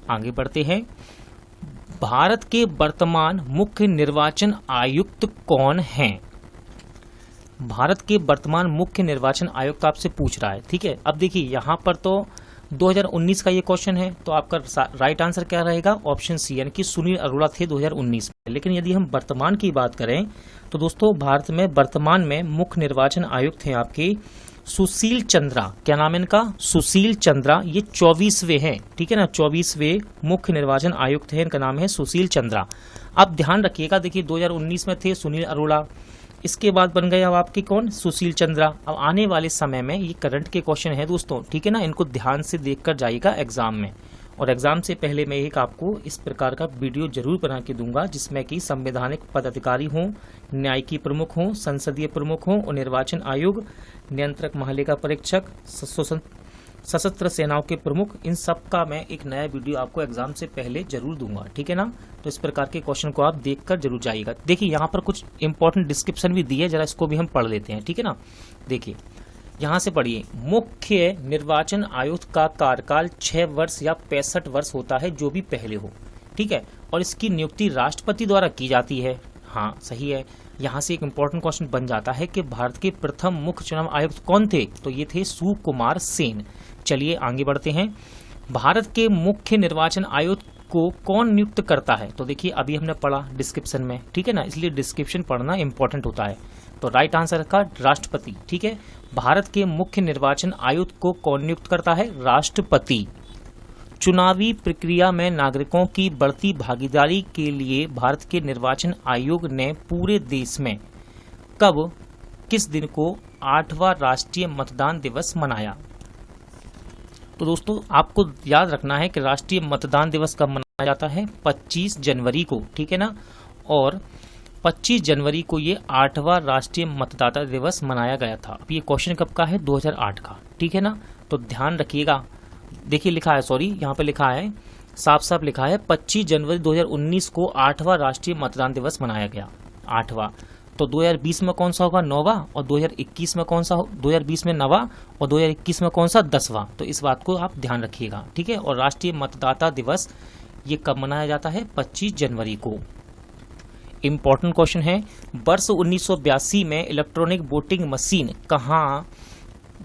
आगे बढ़ते हैं। भारत के वर्तमान मुख्य निर्वाचन आयुक्त कौन हैं? भारत के वर्तमान मुख्य निर्वाचन आयुक्त आपसे पूछ रहा है। ठीक है, अब देखिए यहाँ पर तो 2019 का ये क्वेश्चन है, तो आपका राइट आंसर क्या रहेगा? ऑप्शन सी, यानी कि सुनील अरोड़ा थे 2019 में। लेकिन यदि हम वर्तमान की बात करें तो दोस्तों भारत में वर्तमान में मुख्य निर्वाचन आयुक्त हैं आपके सुशील चंद्रा। क्या नाम है इनका? सुशील चंद्रा। ये 24वें हैं, ठीक है ना, 24वें मुख्य निर्वाचन आयुक्त हैं, इनका नाम है सुशील चंद्रा। अब ध्यान रखिएगा, देखिए 2019 में थे सुनील अरोड़ा, इसके बाद बन गए अब आपके कौन? सुशील चंद्रा। अब आने वाले समय में ये करंट के क्वेश्चन है दोस्तों, ठीक है ना, इनको ध्यान से देखकर जाइएगा एग्जाम में। और एग्जाम से पहले मैं एक आपको इस प्रकार का वीडियो जरूर बना के दूंगा जिसमें कि संवैधानिक पदाधिकारी हों, न्यायिक प्रमुख हों, संसदीय प्रमुख हों और निर्वाचन आयोग, नियंत्रक महालेखा परीक्षक, सशस्त्र सेनाओं के प्रमुख, इन सब का मैं एक नया वीडियो आपको एग्जाम से पहले जरूर दूंगा। ठीक है ना, तो इस प्रकार के क्वेश्चन को आप देखकर जरूर जाइएगा। देखिए यहाँ पर कुछ इंपॉर्टेंट डिस्क्रिप्शन भी दी है, जरा इसको भी हम पढ़ लेते हैं। ठीक है ना, देखिए यहाँ से पढ़िए, मुख्य निर्वाचन आयुक्त का कार्यकाल 6 वर्ष या 65 वर्ष होता है, जो भी पहले हो। ठीक है, और इसकी नियुक्ति राष्ट्रपति द्वारा की जाती है। हाँ सही है। यहाँ से एक इम्पोर्टेंट क्वेश्चन बन जाता है कि भारत के प्रथम मुख्य चुनाव आयुक्त कौन थे, तो ये थे सुकुमार सेन। चलिए आगे बढ़ते हैं। भारत के मुख्य निर्वाचन आयुक्त को कौन नियुक्त करता है, तो देखिए अभी हमने पढ़ा डिस्क्रिप्शन में, ठीक है ना, इसलिए डिस्क्रिप्शन पढ़ना इंपॉर्टेंट होता है। तो राइट आंसर का राष्ट्रपति। ठीक है, भारत के मुख्य निर्वाचन आयुक्त को कौन नियुक्त करता है, राष्ट्रपति। चुनावी प्रक्रिया में नागरिकों की बढ़ती भागीदारी के लिए भारत के निर्वाचन आयोग ने पूरे देश में कब, किस दिन को 8वां राष्ट्रीय मतदान दिवस मनाया। तो दोस्तों आपको याद रखना है कि राष्ट्रीय मतदान दिवस कब मनाया जाता है, 25 जनवरी को। ठीक है ना, और 25 जनवरी को ये 8वां राष्ट्रीय मतदाता दिवस मनाया गया था। अब ये क्वेश्चन कब का है, 2008 का। ठीक है ना, तो ध्यान रखिएगा। देखिए लिखा है, सॉरी यहाँ पे लिखा है, साफ साफ लिखा है 25 जनवरी 2019 को 8वां राष्ट्रीय मतदान दिवस मनाया गया, 8वां। तो 2020 में कौन सा होगा, 9वां, और 2021 में कौन सा, 2020 में 9वां, और 2021 में कौन सा, 10वां। तो इस बात को आप ध्यान रखिएगा। ठीक है, और राष्ट्रीय मतदाता दिवस ये कब मनाया जाता है, 25 जनवरी को। इंपॉर्टेंट क्वेश्चन है, वर्ष 1982 में इलेक्ट्रॉनिक वोटिंग मशीन कहाँ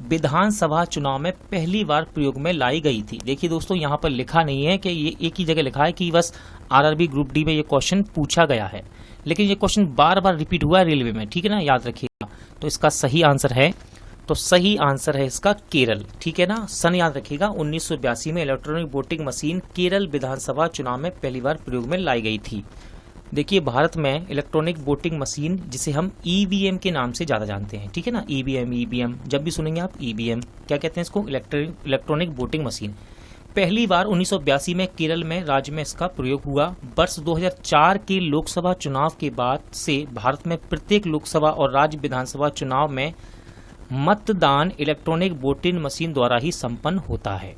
विधानसभा चुनाव में पहली बार प्रयोग में लाई गई थी। देखिए दोस्तों यहाँ पर लिखा नहीं है कि ये एक ही जगह लिखा है कि बस आरआरबी ग्रुप डी में ये क्वेश्चन पूछा गया है, लेकिन ये क्वेश्चन बार बार रिपीट हुआ है रेलवे में। ठीक है ना, याद रखिएगा। तो इसका सही आंसर है, तो सही आंसर है इसका केरल। ठीक है ना, सन याद रखिएगा, 1982 में इलेक्ट्रॉनिक वोटिंग मशीन केरल विधानसभा चुनाव में पहली बार प्रयोग में लाई गई थी। देखिए भारत में इलेक्ट्रॉनिक वोटिंग मशीन, जिसे हम ईवीएम के नाम से ज्यादा जानते हैं, ठीक है ना, ईवीएम जब भी सुनेंगे आप ईवीएम, क्या कहते हैं इसको, इलेक्ट्रॉनिक वोटिंग मशीन। पहली बार 1982 में केरल में राज्य में इसका प्रयोग हुआ। वर्ष 2004 के लोकसभा चुनाव के बाद से भारत में प्रत्येक लोकसभा और राज्य विधानसभा चुनाव में मतदान इलेक्ट्रॉनिक वोटिंग मशीन द्वारा ही संपन्न होता है।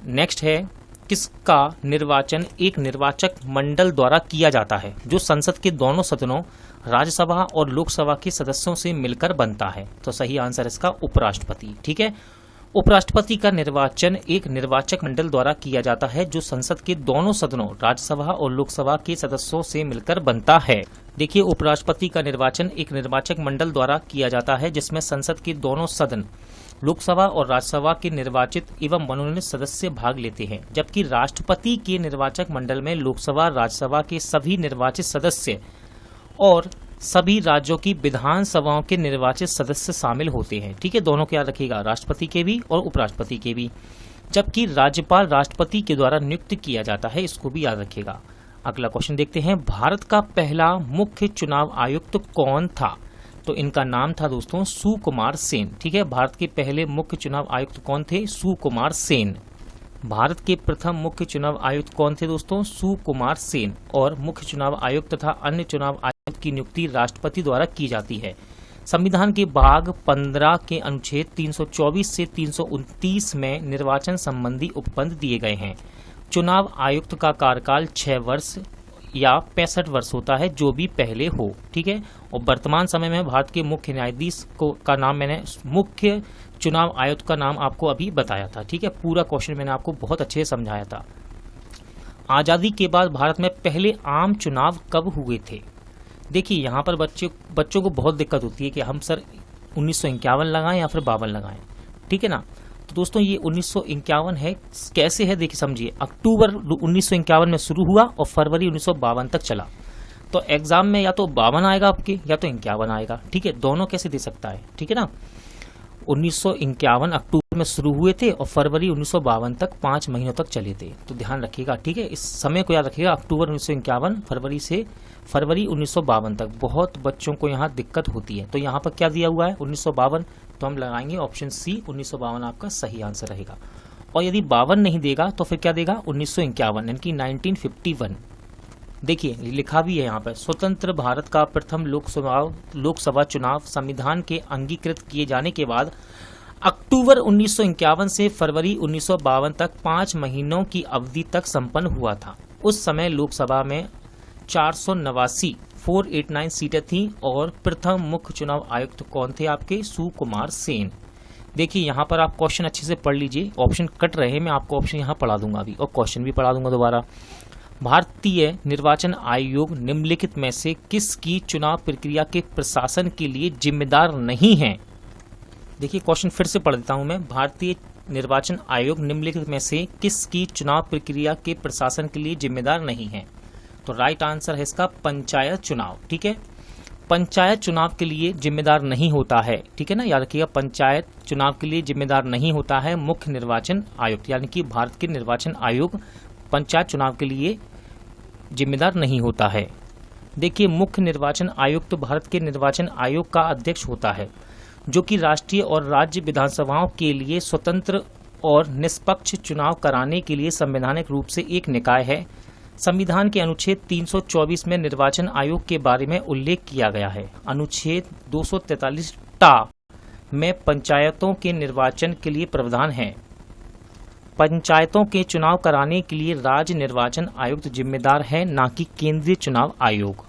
नेक्स्ट है, किसका निर्वाचन एक निर्वाचक मंडल द्वारा किया जाता है, जो संसद के दोनों सदनों राज्यसभा और लोकसभा के सदस्यों से मिलकर बनता है। तो सही आंसर इसका उपराष्ट्रपति। ठीक है, उपराष्ट्रपति का निर्वाचन एक निर्वाचक मंडल द्वारा किया जाता है, जो संसद के दोनों सदनों राज्यसभा और लोकसभा के सदस्यों से मिलकर बनता है। देखिए उपराष्ट्रपति का निर्वाचन एक निर्वाचक मंडल द्वारा किया जाता है, जिसमें संसद के दोनों सदन लोकसभा और राज्यसभा के निर्वाचित एवं मनोनीत सदस्य भाग लेते हैं, जबकि राष्ट्रपति के निर्वाचक मंडल में लोकसभा राज्यसभा के सभी निर्वाचित सदस्य और सभी राज्यों की विधानसभाओं के निर्वाचित सदस्य शामिल होते हैं। ठीक है, दोनों को याद रखिएगा, राष्ट्रपति के भी और उपराष्ट्रपति के भी। जबकि राज्यपाल राष्ट्रपति के द्वारा नियुक्त किया जाता है, इसको भी याद रखिएगा। अगला क्वेश्चन देखते हैं, भारत का पहला मुख्य चुनाव आयुक्त कौन था। तो इनका नाम था दोस्तों सुकुमार सेन। ठीक है, भारत के पहले मुख्य चुनाव आयुक्त कौन थे, सुकुमार सेन। भारत के प्रथम मुख्य चुनाव आयुक्त कौन थे दोस्तों, सुकुमार सेन। और मुख्य चुनाव आयुक्त तथा अन्य चुनाव आयुक्त की नियुक्ति राष्ट्रपति द्वारा की जाती है। संविधान के भाग 15 के अनुच्छेद 324 से 329 में निर्वाचन संबंधी उपबंध दिए गए हैं। चुनाव आयुक्त का कार्यकाल 6 वर्ष या 65 वर्ष होता है, जो भी पहले हो। ठीक है, और वर्तमान समय में भारत के मुख्य न्यायाधीश का नाम मैंने मुख्य चुनाव आयुक्त का नाम आपको अभी बताया था। ठीक है, पूरा क्वेश्चन मैंने आपको बहुत अच्छे से समझाया था। आजादी के बाद भारत में पहले आम चुनाव कब हुए थे। देखिए यहाँ पर बच्चों को बहुत दिक्कत होती है कि हम सर 1951 लगाएं या फिर 52 लगाएं। ठीक है ना, तो दोस्तों ये 1951 है। कैसे है देखिए समझिए, अक्टूबर 1951 में शुरू हुआ और फरवरी 1952 तक चला। तो एग्जाम में या तो 52 आएगा आपके या तो 51 आएगा। ठीक है, दोनों कैसे दे सकता है। ठीक है ना, 1951 अक्टूबर में शुरू हुए थे और फरवरी 1952 तक 5 महीनों तक चले थे। तो ध्यान रखिएगा। ठीक है, इस समय को याद रखिएगा, अक्टूबर 1951 फरवरी से फरवरी 1952 तक। बहुत बच्चों को यहाँ दिक्कत होती है। तो यहाँ पर क्या दिया हुआ है 1952, तो हम लगाएंगे ऑप्शन सी, 1952 आपका सही आंसर रहेगा। और यदि 52 नहीं देगा तो फिर क्या देगा 1951 यानी कि 1951। देखिए लिखा भी है यहाँ पर, स्वतंत्र भारत का प्रथम लोकसभा चुनाव संविधान के अंगीकृत किए जाने के बाद अक्टूबर 1951 से फरवरी 1952 तक 5 महीनों की अवधि तक संपन्न हुआ था। उस समय लोकसभा में 489 सीटें थीं और प्रथम मुख्य चुनाव आयुक्त कौन थे आपके, सुकुमार सेन। देखिए यहाँ पर आप क्वेश्चन अच्छे से पढ़ लीजिए, ऑप्शन कट रहे हैं, मैं आपको ऑप्शन यहाँ पढ़ा दूंगा अभी और क्वेश्चन भी पढ़ा दूंगा दोबारा। भारतीय निर्वाचन आयोग निम्नलिखित में से किसकी चुनाव प्रक्रिया के प्रशासन के लिए जिम्मेदार नहीं है? देखिए क्वेश्चन फिर से पढ़ देता हूं मैं। भारतीय निर्वाचन आयोग निम्नलिखित में से किसकी चुनाव प्रक्रिया के प्रशासन के लिए जिम्मेदार नहीं है? तो राइट आंसर है इसका पंचायत चुनाव। ठीक है, पंचायत चुनाव के लिए जिम्मेदार नहीं होता है। ठीक है ना, याद रखिएगा, पंचायत चुनाव के लिए जिम्मेदार नहीं होता है मुख्य निर्वाचन आयुक्त, यानी कि भारत के निर्वाचन आयोग पंचायत चुनाव के लिए जिम्मेदार नहीं होता है। देखिए, मुख्य निर्वाचन आयुक्त भारत के निर्वाचन आयोग का अध्यक्ष होता है, जो कि राष्ट्रीय और राज्य विधानसभाओं के लिए स्वतंत्र और निष्पक्ष चुनाव कराने के लिए संवैधानिक रूप से एक निकाय है। संविधान के अनुच्छेद 324 में निर्वाचन आयोग के बारे में उल्लेख किया गया है। अनुच्छेद 243 में पंचायतों के निर्वाचन के लिए प्रावधान है। पंचायतों के चुनाव कराने के लिए राज्य निर्वाचन आयुक्त जिम्मेदार है, ना कि केंद्रीय चुनाव आयोग।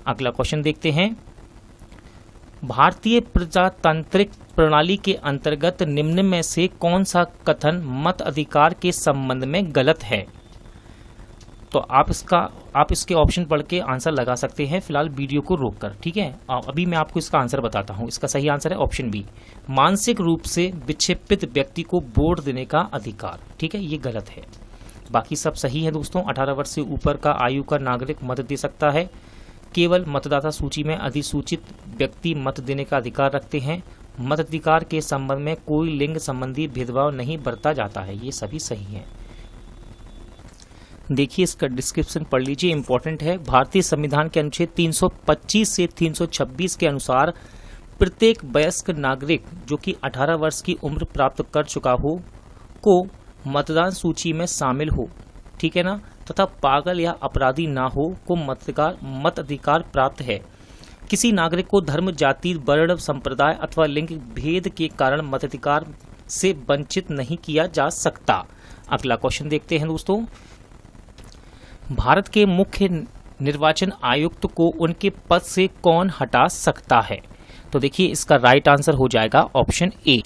अगला क्वेश्चन देखते हैं। भारतीय प्रजातांत्रिक प्रणाली के अंतर्गत निम्न में से कौन सा कथन मत अधिकार के संबंध में गलत है? तो आप इसके ऑप्शन पढ़ के आंसर लगा सकते हैं फिलहाल वीडियो को रोककर। ठीक है, अभी मैं आपको इसका आंसर बताता हूं। इसका सही आंसर है ऑप्शन बी, मानसिक रूप से विक्षेपित व्यक्ति को वोट देने का अधिकार। ठीक है, ये गलत है, बाकी सब सही है दोस्तों। 18 वर्ष से ऊपर का आयु का नागरिक मत दे सकता है। केवल मतदाता सूची में अधिसूचित व्यक्ति मत देने का अधिकार रखते हैं। मताधिकार के संबंध में कोई लिंग संबंधी भेदभाव नहीं बरता जाता है। ये सभी सही है। देखिए, इसका डिस्क्रिप्शन पढ़ लीजिए, इंपॉर्टेंट है। भारतीय संविधान के अनुच्छेद 325 से 326 के अनुसार प्रत्येक वयस्क नागरिक जो कि 18 वर्ष की उम्र प्राप्त कर चुका हो को मतदान सूची में शामिल हो, ठीक है ना, तथा पागल या अपराधी ना हो को मताधिकार प्राप्त है। किसी नागरिक को धर्म, जाति, वर्ण, संप्रदाय अथवा लिंग भेद के कारण मताधिकार से वंचित नहीं किया जा सकता। अगला क्वेश्चन देखते हैं दोस्तों। भारत के मुख्य निर्वाचन आयुक्त को उनके पद से कौन हटा सकता है? तो देखिए, इसका राइट आंसर हो जाएगा ऑप्शन ए।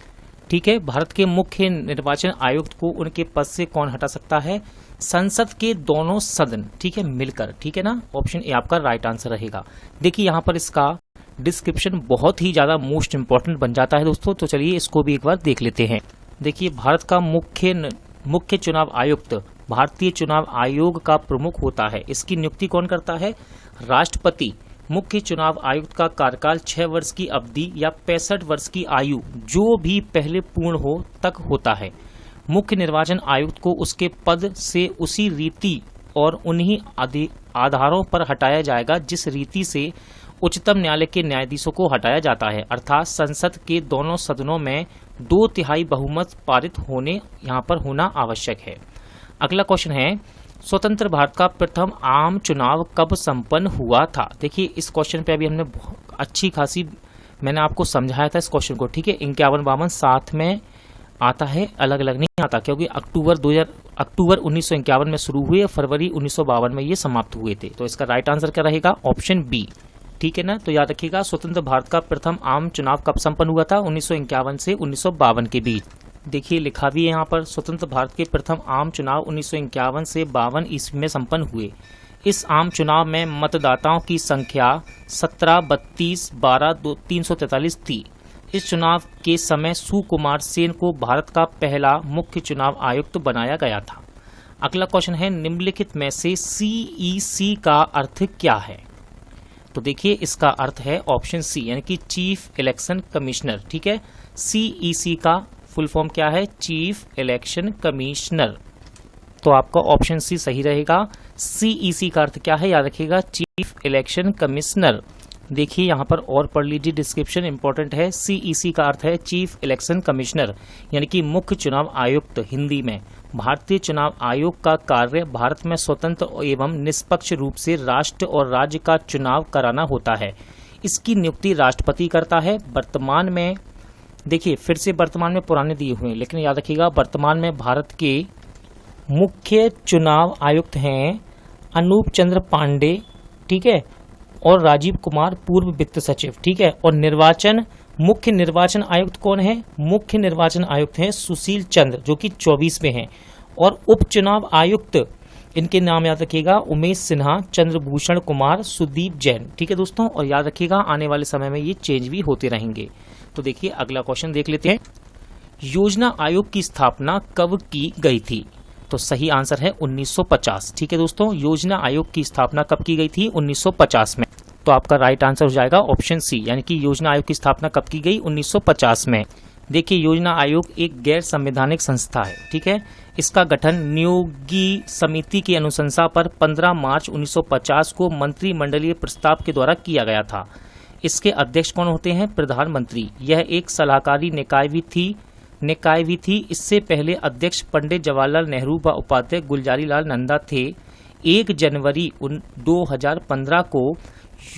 ठीक है, भारत के मुख्य निर्वाचन आयुक्त को उनके पद से कौन हटा सकता है? संसद के दोनों सदन, ठीक है, मिलकर। ठीक है ना, ऑप्शन ए आपका राइट आंसर रहेगा। देखिए, यहाँ पर इसका डिस्क्रिप्शन बहुत ही ज्यादा मोस्ट इंपॉर्टेंट बन जाता है दोस्तों, तो चलिए इसको भी एक बार देख लेते हैं। देखिए, भारत का मुख्य चुनाव आयुक्त भारतीय चुनाव आयोग का प्रमुख होता है। इसकी नियुक्ति कौन करता है? राष्ट्रपति। मुख्य चुनाव आयुक्त का कार्यकाल 6 वर्ष की अवधि या 65 वर्ष की आयु जो भी पहले पूर्ण हो तक होता है। मुख्य निर्वाचन आयुक्त को उसके पद से उसी रीति और उन्हीं आधारों पर हटाया जाएगा जिस रीति से उच्चतम न्यायालय के न्यायाधीशों को हटाया जाता है, अर्थात संसद के दोनों सदनों में 2/3 बहुमत पारित यहाँ पर होना आवश्यक है। अगला क्वेश्चन है, स्वतंत्र भारत का प्रथम आम चुनाव कब संपन्न हुआ था? देखिए, इस क्वेश्चन पे अभी हमने अच्छी खासी मैंने आपको समझाया था इस क्वेश्चन को। ठीक है, 51-52 साथ में आता है, अलग अलग नहीं आता, क्योंकि अक्टूबर 1951 में शुरू हुए, फरवरी 1952 में ये समाप्त हुए थे। तो इसका राइट आंसर क्या रहेगा? Option B. ठीक है ना, तो याद रखिएगा, स्वतंत्र भारत का प्रथम आम चुनाव कब संपन्न हुआ था? 1951 से 1952 के बीच। देखिए, लिखा भी है यहाँ पर, स्वतंत्र भारत के प्रथम आम चुनाव 1951 से 52 ईस्वी में संपन्न हुए। इस आम चुनाव में मतदाताओं की संख्या 17-32-12-343 थी। इस चुनाव के समय सुकुमार सेन को भारत का पहला मुख्य चुनाव आयुक्त बनाया गया था। अगला क्वेश्चन है, निम्नलिखित में से CEC का अर्थ क्या है? तो देखिए, इसका अर्थ है ऑप्शन सी, यानी कि चीफ इलेक्शन कमिश्नर। ठीक है, CEC का फुल फॉर्म क्या है? Chief election commissioner. तो आपका ऑप्शन सी सही रहेगा। CEC का अर्थ क्या है? याद रखिएगा, चीफ इलेक्शन कमिश्नर। देखिए, यहाँ पर और पढ़ लीजिए, डिस्क्रिप्शन इंपॉर्टेंट है। CEC का अर्थ है चीफ इलेक्शन कमिश्नर, यानी कि मुख्य चुनाव आयुक्त हिंदी में। भारतीय चुनाव आयोग का कार्य भारत में स्वतंत्र एवं निष्पक्ष रूप से राष्ट्र और राज्य का चुनाव कराना होता है। इसकी नियुक्ति राष्ट्रपति करता है। वर्तमान में देखिए, फिर से वर्तमान में पुराने दिए हुए हैं, लेकिन याद रखिएगा, वर्तमान में भारत के मुख्य चुनाव आयुक्त हैं अनूप चंद्र पांडे, ठीक है, और राजीव कुमार पूर्व वित्त सचिव। ठीक है, और निर्वाचन मुख्य निर्वाचन आयुक्त कौन है? मुख्य निर्वाचन आयुक्त हैं सुशील चंद्र, जो कि 24 में हैं। और उपचुनाव आयुक्त, इनके नाम याद रखिएगा, उमेश सिन्हा, चंद्रभूषण कुमार, सुदीप जैन। ठीक है दोस्तों, और याद रखिएगा आने वाले समय में ये चेंज भी होते रहेंगे। तो देखिए अगला क्वेश्चन देख लेते हैं। योजना आयोग की स्थापना कब की गई थी? तो सही आंसर है 1950। ठीक है दोस्तों, योजना आयोग की स्थापना कब की गई थी? 1950 में। तो आपका राइट आंसर हो जाएगा ऑप्शन सी, यानी कि योजना आयोग की स्थापना कब की गई? 1950 में। देखिए योजना आयोग एक गैर संवैधानिक संस्था है। ठीक है, इसका गठन नियोगी समिति की अनुशंसा पर 15 मार्च 1950 को मंत्रिमंडलीय प्रस्ताव के द्वारा किया गया था। इसके अध्यक्ष कौन होते हैं? प्रधानमंत्री। यह एक सलाहकारी निकाय भी थी। इससे पहले अध्यक्ष पंडित जवाहरलाल नेहरू व उपाध्यक्ष गुलजारी लाल नंदा थे। 1 जनवरी 2015 को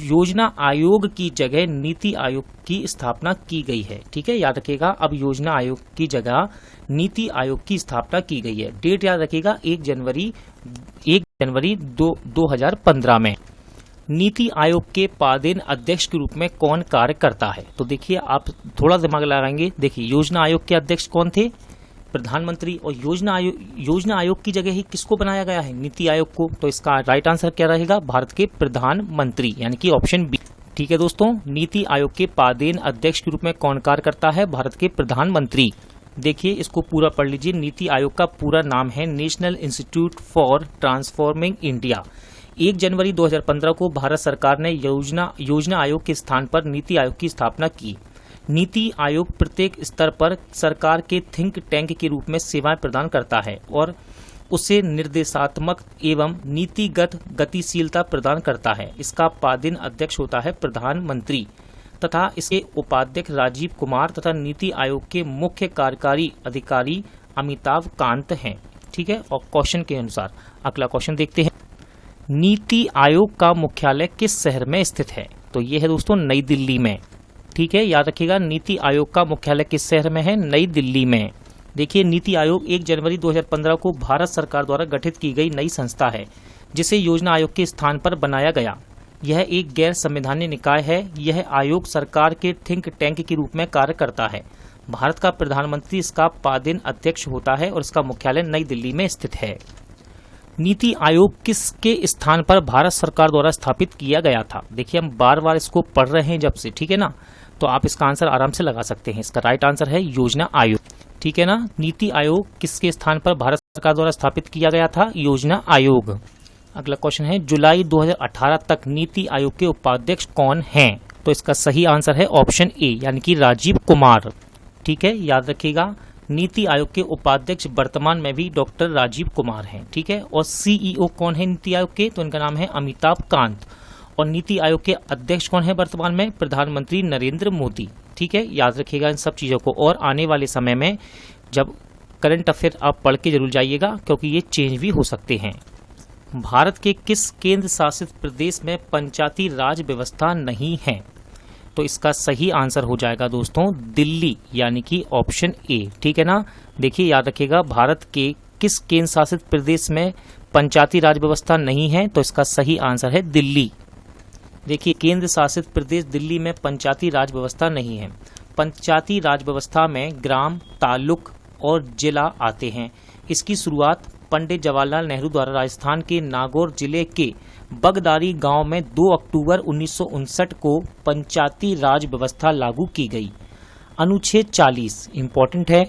योजना आयोग की जगह नीति आयोग की स्थापना की गई है। ठीक है, याद रखिएगा, अब योजना आयोग की जगह नीति आयोग की स्थापना की गई है। डेट याद रखिएगा 1 जनवरी 2015 में। नीति आयोग के पदेन अध्यक्ष के रूप में कौन कार्य करता है? तो देखिए आप थोड़ा दिमाग लगाएंगे। देखिए योजना आयोग के अध्यक्ष कौन थे? प्रधानमंत्री। और योजना आयोग की जगह ही किसको बनाया गया है? नीति आयोग को। तो इसका राइट आंसर क्या रहेगा? भारत के प्रधानमंत्री, यानी कि ऑप्शन बी। ठीक है दोस्तों, नीति आयोग के पदेन अध्यक्ष के रूप में कौन कार्य करता है? भारत के प्रधानमंत्री। देखिए इसको पूरा पढ़ लीजिए। नीति आयोग का पूरा नाम है national institute for transforming India. 1 जनवरी 2015 को भारत सरकार ने योजना आयोग के स्थान पर नीति आयोग की स्थापना की। नीति आयोग प्रत्येक स्तर पर सरकार के थिंक टैंक के रूप में सेवाएं प्रदान करता है और उसे निर्देशात्मक एवं नीतिगत गतिशीलता प्रदान करता है। इसका पदेन अध्यक्ष होता है प्रधानमंत्री तथा इसके उपाध्यक्ष राजीव कुमार तथा नीति आयोग के मुख्य कार्यकारी अधिकारी अमिताभ कांत हैं। ठीक है, और क्वेश्चन के अनुसार अगला क्वेश्चन देखते हैं। नीति आयोग का मुख्यालय किस शहर में स्थित है? तो ये है दोस्तों नई दिल्ली में। ठीक है, याद रखिएगा नीति आयोग का मुख्यालय किस शहर में है? नई दिल्ली में। देखिए नीति आयोग 1 जनवरी 2015 को भारत सरकार द्वारा गठित की गई नई संस्था है जिसे योजना आयोग के स्थान पर बनाया गया। यह एक गैर संवैधानिक निकाय है। यह आयोग सरकार के थिंक टैंक के रूप में कार्य करता है। भारत का प्रधानमंत्री इसका पदेन अध्यक्ष होता है और इसका मुख्यालय नई दिल्ली में स्थित है। नीति आयोग किसके स्थान पर भारत सरकार द्वारा स्थापित किया गया था? देखिए हम बार बार इसको पढ़ रहे हैं जब से, ठीक है ना, तो आप इसका आंसर आराम से लगा सकते हैं। इसका राइट आंसर है योजना आयोग। ठीक है ना, नीति आयोग किसके स्थान पर भारत सरकार द्वारा स्थापित किया गया था? योजना आयोग। अगला क्वेश्चन है, जुलाई 2018 तक नीति आयोग के उपाध्यक्ष कौन हैं? तो इसका सही आंसर है ऑप्शन ए, यानी कि राजीव कुमार। ठीक है, याद रखिएगा नीति आयोग के उपाध्यक्ष वर्तमान में भी डॉक्टर राजीव कुमार हैं। ठीक है, और सीईओ कौन है नीति आयोग के? तो इनका नाम है अमिताभ कांत। और नीति आयोग के अध्यक्ष कौन है वर्तमान में? प्रधानमंत्री नरेंद्र मोदी। ठीक है, याद रखिएगा इन सब चीज़ों को। और आने वाले समय में जब करंट अफेयर आप पढ़ के जरूर जाइएगा, क्योंकि ये चेंज भी हो सकते हैं। भारत के किस केंद्र शासित प्रदेश में पंचायती राज व्यवस्था नहीं है? तो इसका सही आंसर हो जाएगा दोस्तों दिल्ली, यानी कि ऑप्शन ए। ठीक है ना, देखिए याद रखिएगा भारत के किस केंद्र शासित प्रदेश में पंचायती राज व्यवस्था नहीं है? तो इसका सही आंसर है दिल्ली। देखिए केंद्र शासित प्रदेश दिल्ली में पंचायती राज व्यवस्था नहीं है। पंचायती राज व्यवस्था में ग्राम, तालुक और जिला आते हैं। इसकी शुरुआत पंडित जवाहरलाल नेहरू द्वारा राजस्थान के नागौर जिले के बगदारी गांव में 2 अक्टूबर 1959 को पंचायती राज व्यवस्था लागू की गई। अनुच्छेद 40 इम्पोर्टेंट है।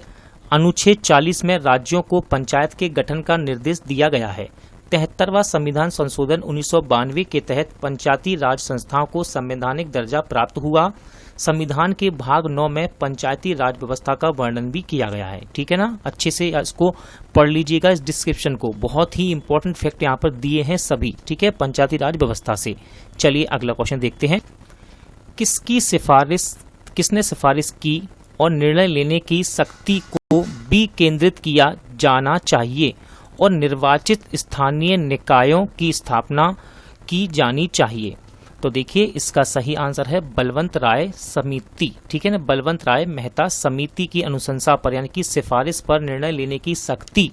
अनुच्छेद 40 में राज्यों को पंचायत के गठन का निर्देश दिया गया है। 73वां संविधान संशोधन 1992 के तहत पंचायती राज संस्थाओं को संवैधानिक दर्जा प्राप्त हुआ। संविधान के भाग 9 में पंचायती राज व्यवस्था का वर्णन भी किया गया है। ठीक है ना, अच्छे से इसको पढ़ लीजिएगा इस डिस्क्रिप्शन को, बहुत ही इंपॉर्टेंट फैक्ट यहाँ पर दिए हैं सभी। ठीक है, पंचायती राज व्यवस्था से। चलिए अगला क्वेश्चन देखते हैं। किसने सिफारिश की और निर्णय लेने की शक्ति को विकेंद्रित किया जाना चाहिए और निर्वाचित स्थानीय निकायों की स्थापना की जानी चाहिए? तो देखिए इसका सही आंसर है बलवंत राय समिति। ठीक है ना, बलवंत राय मेहता समिति की अनुशंसा पर, यानी कि सिफारिश पर निर्णय लेने की शक्ति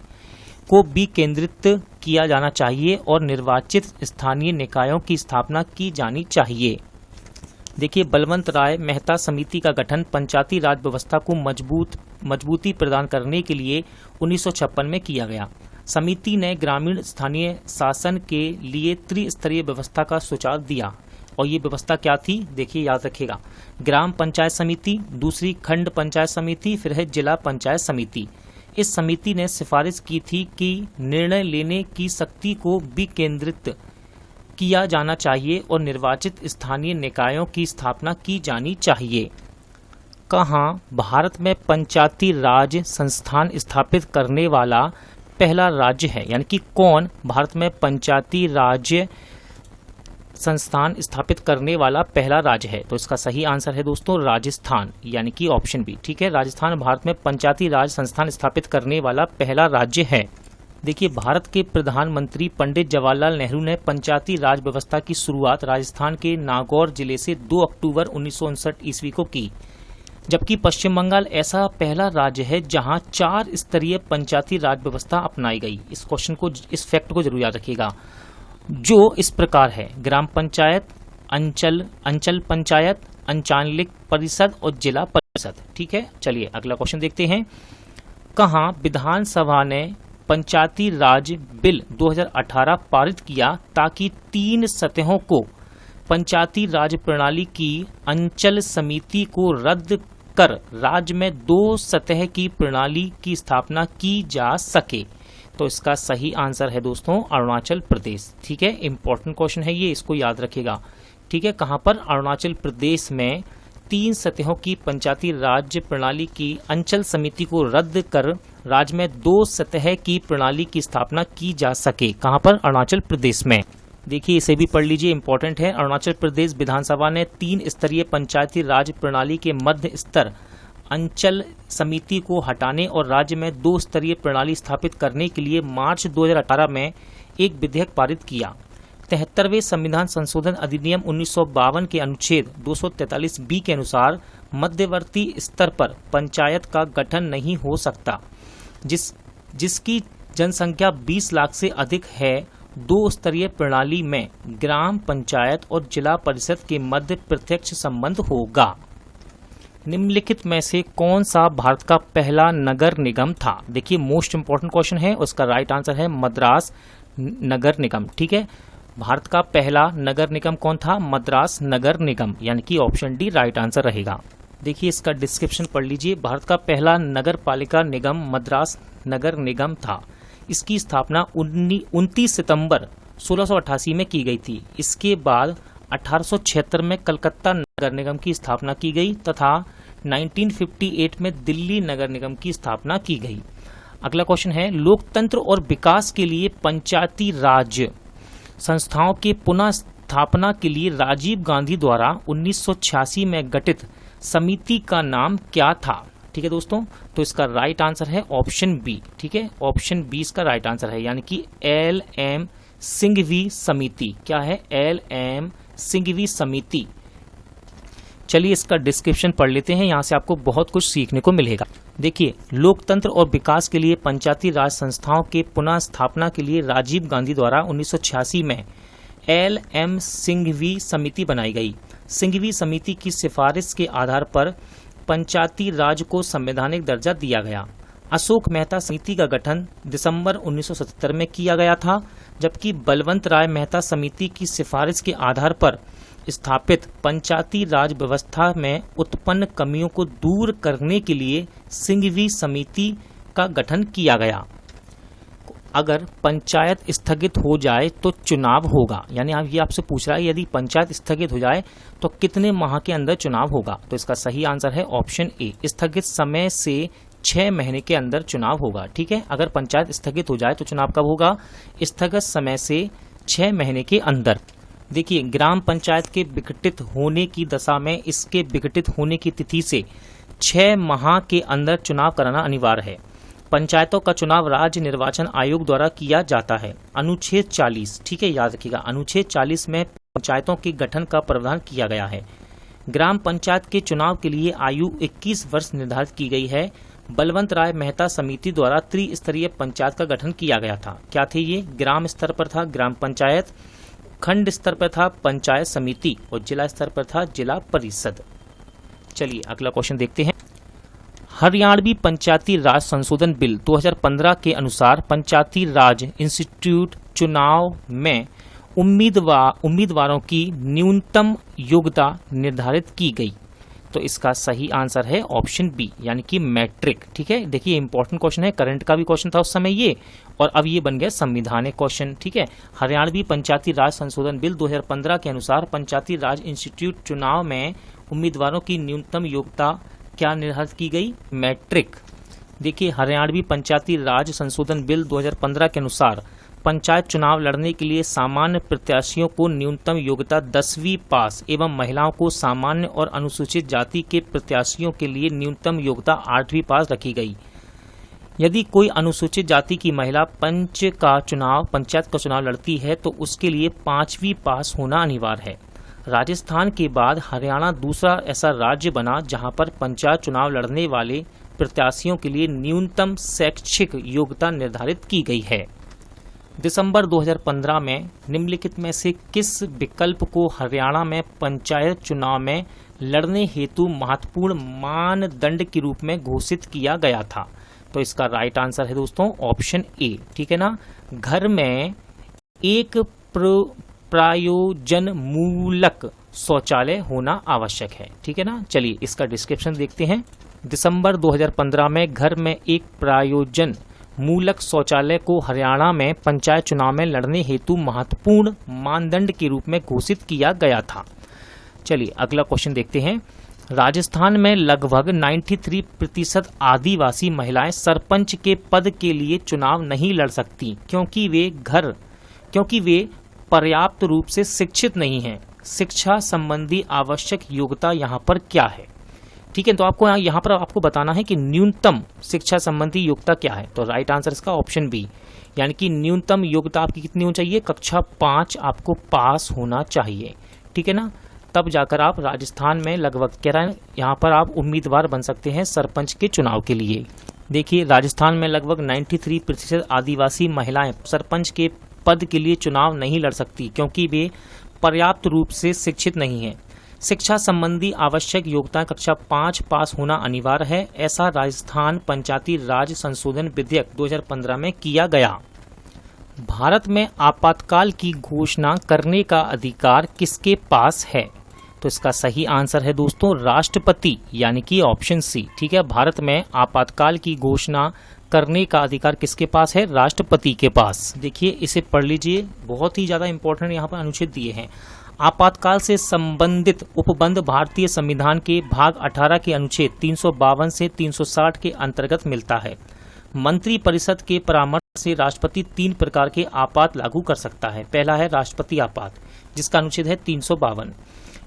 को विकेंद्रित किया जाना चाहिए और निर्वाचित स्थानीय निकायों की स्थापना की जानी चाहिए। देखिए, बलवंत राय मेहता समिति का गठन पंचायती राज व्यवस्था को मजबूती प्रदान करने के लिए 1956 में किया गया। समिति ने ग्रामीण स्थानीय शासन के लिए त्रिस्तरीय व्यवस्था का सुझाव दिया और ये व्यवस्था क्या थी, देखिए याद रखिएगा, ग्राम पंचायत समिति, दूसरी खंड पंचायत समिति, फिर है जिला पंचायत समिति। इस समिति ने सिफारिश की थी कि निर्णय लेने की शक्ति को विकेंद्रित किया जाना चाहिए और निर्वाचित स्थानीय निकायों की स्थापना की जानी चाहिए। कहाँ भारत में पंचायती राज संस्थान स्थापित करने वाला पहला राज्य है, यानी कि कौन भारत में पंचायती राज संस्थान स्थापित करने वाला पहला राज्य है? तो इसका सही आंसर है दोस्तों राजस्थान, यानी कि ऑप्शन बी। ठीक है, राजस्थान भारत में पंचायती राज संस्थान स्थापित करने वाला पहला राज्य है। देखिए, भारत के प्रधानमंत्री पंडित जवाहरलाल नेहरू ने पंचायती राज व्यवस्था की शुरुआत राजस्थान के नागौर जिले से 2 अक्टूबर 1959 ईस्वी को की, जबकि पश्चिम बंगाल ऐसा पहला राज्य है जहां 4 स्तरीय पंचायती राज व्यवस्था अपनाई गई। इस क्वेश्चन को, इस फैक्ट को जरूर याद रखिएगा, जो इस प्रकार है: ग्राम पंचायत, अंचल पंचायत, अंचालिक परिषद और जिला परिषद। ठीक है, चलिए अगला क्वेश्चन देखते हैं। कहाँ विधानसभा ने पंचायती राज बिल 2018 पारित किया ताकि 3 सतहों को पंचायती राज प्रणाली की अंचल समिति को रद्द कर राज्य में 2 सतह की प्रणाली की स्थापना की जा सके? तो इसका सही आंसर है दोस्तों अरुणाचल प्रदेश। ठीक है, इंपॉर्टेंट क्वेश्चन है ये, इसको याद रखिएगा। ठीक है, कहाँ पर? अरुणाचल प्रदेश में 3 सतहों की पंचायती राज प्रणाली की अंचल समिति को रद्द कर राज्य में 2 सतह की प्रणाली की स्थापना की जा सके। कहाँ पर? अरुणाचल प्रदेश में। देखिए, इसे भी पढ़ लीजिए, इंपॉर्टेंट है। अरुणाचल प्रदेश विधानसभा ने 3 स्तरीय पंचायती राज प्रणाली के मध्य स्तर अंचल समिति को हटाने और राज्य में 2 स्तरीय प्रणाली स्थापित करने के लिए मार्च 2018 में एक विधेयक पारित किया। 73वें संविधान संशोधन अधिनियम 1952 के अनुच्छेद 243B के अनुसार मध्यवर्ती स्तर पर पंचायत का गठन नहीं हो सकता जिसकी जनसंख्या 20 लाख से अधिक है। 2 स्तरीय प्रणाली में ग्राम पंचायत और जिला परिषद के मध्य प्रत्यक्ष संबंध होगा। निम्नलिखित में से कौन सा भारत का पहला नगर निगम था? देखिए, मोस्ट इंपोर्टेंट क्वेश्चन है, उसका राइट आंसर है मद्रास नगर निगम। ठीक है, भारत का पहला नगर निगम कौन था? मद्रास नगर निगम, यानी कि ऑप्शन डी राइट आंसर रहेगा। देखिए, इसका डिस्क्रिप्शन पढ़ लीजिए। भारत का पहला नगर पालिका निगम मद्रास नगर निगम था। इसकी स्थापना 29 सितंबर 1688 में की गई थी। इसके बाद 1876 में कलकत्ता नगर निगम की स्थापना की गई तथा 1958 में दिल्ली नगर निगम की स्थापना की गई। अगला क्वेश्चन है, लोकतंत्र और विकास के लिए पंचायती राज संस्थाओं के पुनः स्थापना के लिए राजीव गांधी द्वारा 1986 में गठित समिति का नाम क्या था? ठीक है दोस्तों, तो इसका राइट आंसर है ऑप्शन बी। ठीक है, ऑप्शन बी इसका राइट आंसर है, यानी कि LM सिंघवी समिति। क्या है? LM सिंघवी समिति। चलिए इसका डिस्क्रिप्शन पढ़ लेते हैं, यहाँ से आपको बहुत कुछ सीखने को मिलेगा। देखिए, लोकतंत्र और विकास के लिए पंचायती राज संस्थाओं के पुनः स्थापना के लिए राजीव गांधी द्वारा 1986 में LM सिंघवी समिति बनाई गई। सिंघवी समिति की सिफारिश के आधार पर पंचायती राज को संवैधानिक दर्जा दिया गया। अशोक मेहता समिति का गठन दिसंबर 1977 में किया गया था, जबकि बलवंत राय मेहता समिति की सिफारिश के आधार पर स्थापित पंचायती राज व्यवस्था में उत्पन्न कमियों को दूर करने के लिए सिंघवी समिति का गठन किया गया। अगर पंचायत स्थगित हो जाए तो चुनाव होगा, यानी आप ये आपसे पूछ रहा है यदि पंचायत स्थगित हो जाए तो कितने माह के अंदर चुनाव होगा? तो इसका सही आंसर है ऑप्शन ए, स्थगित समय से 6 महीने के अंदर चुनाव होगा। ठीक है, अगर पंचायत स्थगित हो जाए तो चुनाव कब होगा? स्थगित समय से 6 महीने के अंदर। देखिए, ग्राम पंचायत के विघटित होने की दशा में इसके विघटित होने की तिथि से 6 माह के अंदर चुनाव कराना अनिवार्य है। पंचायतों का चुनाव राज्य निर्वाचन आयोग द्वारा किया जाता है। अनुच्छेद 40, ठीक है याद रखिएगा, अनुच्छेद 40 में पंचायतों के गठन का प्रावधान किया गया है। ग्राम पंचायत के चुनाव के लिए आयु 21 वर्ष निर्धारित की गई है। बलवंत राय मेहता समिति द्वारा त्रिस्तरीय पंचायत का गठन किया गया था। क्या थे ये? ग्राम स्तर पर था ग्राम पंचायत, खंड स्तर पर था पंचायत समिति और जिला स्तर पर था जिला परिषद। चलिए अगला क्वेश्चन देखते हैं। हरियाणवी पंचायती राज संशोधन बिल 2015 के अनुसार पंचायती राज इंस्टीट्यूट चुनाव में उम्मीदवारों की न्यूनतम योग्यता निर्धारित की गई। तो इसका सही आंसर है ऑप्शन बी, यानी कि मैट्रिक। ठीक है, देखिए इंपॉर्टेंट क्वेश्चन है, करंट का भी क्वेश्चन था उस समय ये, और अब ये बन गया संविधानिक क्वेश्चन। ठीक है, हरियाणवी पंचायती राज संशोधन बिल 2015 के अनुसार पंचायती राज इंस्टीट्यूट चुनाव में उम्मीदवारों की न्यूनतम योग्यता क्या निर्धारित की गई? मैट्रिक। देखिए हरियाणवी पंचायती राज संशोधन बिल 2015 के अनुसार पंचायत चुनाव लड़ने के लिए सामान्य प्रत्याशियों को न्यूनतम योग्यता 10वीं पास एवं महिलाओं को सामान्य और अनुसूचित जाति के प्रत्याशियों के लिए न्यूनतम योग्यता 8वीं पास रखी गई। यदि कोई अनुसूचित जाति की महिला पंचायत का चुनाव लड़ती है तो उसके लिए 5वीं पास होना अनिवार्य है। राजस्थान के बाद हरियाणा दूसरा ऐसा राज्य बना जहां पर पंचायत चुनाव लड़ने वाले प्रत्याशियों के लिए न्यूनतम शैक्षिक योग्यता निर्धारित की गई है। दिसंबर 2015 में निम्नलिखित में से किस विकल्प को हरियाणा में पंचायत चुनाव में लड़ने हेतु महत्वपूर्ण मानदंड के रूप में घोषित किया गया था? तो इसका राइट आंसर है दोस्तों ऑप्शन ए। ठीक है ना, घर में एक प्रयोजन मूलक शौचालय होना आवश्यक है। ठीक है ना, चलिए इसका डिस्क्रिप्शन देखते हैं। दिसंबर 2015 में घर में एक प्रयोजन मूलक शौचालय को हरियाणा में पंचायत चुनाव में लड़ने हेतु महत्वपूर्ण मानदंड के रूप में घोषित किया गया था। चलिए अगला क्वेश्चन देखते हैं। राजस्थान में लगभग 93% आदिवासी महिलाएं सरपंच के पद के लिए चुनाव नहीं लड़ सकती क्योंकि वे पर्याप्त रूप से शिक्षित नहीं हैं। शिक्षा संबंधी आवश्यक योग्यता यहाँ पर क्या है? ठीक है, तो आपको यहाँ पर आपको बताना है कि न्यूनतम शिक्षा संबंधी योग्यता क्या है। तो राइट आंसर इसका ऑप्शन बी, यानी कि न्यूनतम योग्यता आपकी कितनी होनी चाहिए? कक्षा 5 आपको पास होना चाहिए। ठीक है ना, तब जाकर आप राजस्थान में लगभग कह रहा है यहाँ पर आप उम्मीदवार बन सकते हैं सरपंच के चुनाव के लिए। देखिए राजस्थान में लगभग 93% आदिवासी महिलाएं सरपंच के पद के लिए चुनाव नहीं लड़ सकती क्योंकि वे पर्याप्त रूप से शिक्षित नहीं हैं। शिक्षा संबंधी आवश्यक योग्यता कक्षा 5 पास होना अनिवार्य है, ऐसा राजस्थान पंचायती राज संशोधन विधेयक 2015 में किया गया। भारत में आपातकाल की घोषणा करने का अधिकार किसके पास है? तो इसका सही आंसर है दोस्तों राष्ट्रपति, यानी कि ऑप्शन सी। ठीक है, भारत में आपातकाल की घोषणा करने का अधिकार किसके पास है? राष्ट्रपति के पास। देखिए इसे पढ़ लीजिए, बहुत ही ज्यादा इंपॉर्टेंट यहाँ पर अनुच्छेद दिए हैं। आपातकाल से संबंधित उपबंध भारतीय संविधान के भाग 18 के अनुच्छेद 352 से 360 के अंतर्गत मिलता है। मंत्री परिषद के परामर्श से राष्ट्रपति 3 प्रकार के आपात लागू कर सकता है। पहला है राष्ट्रपति आपात, जिसका अनुच्छेद है 352।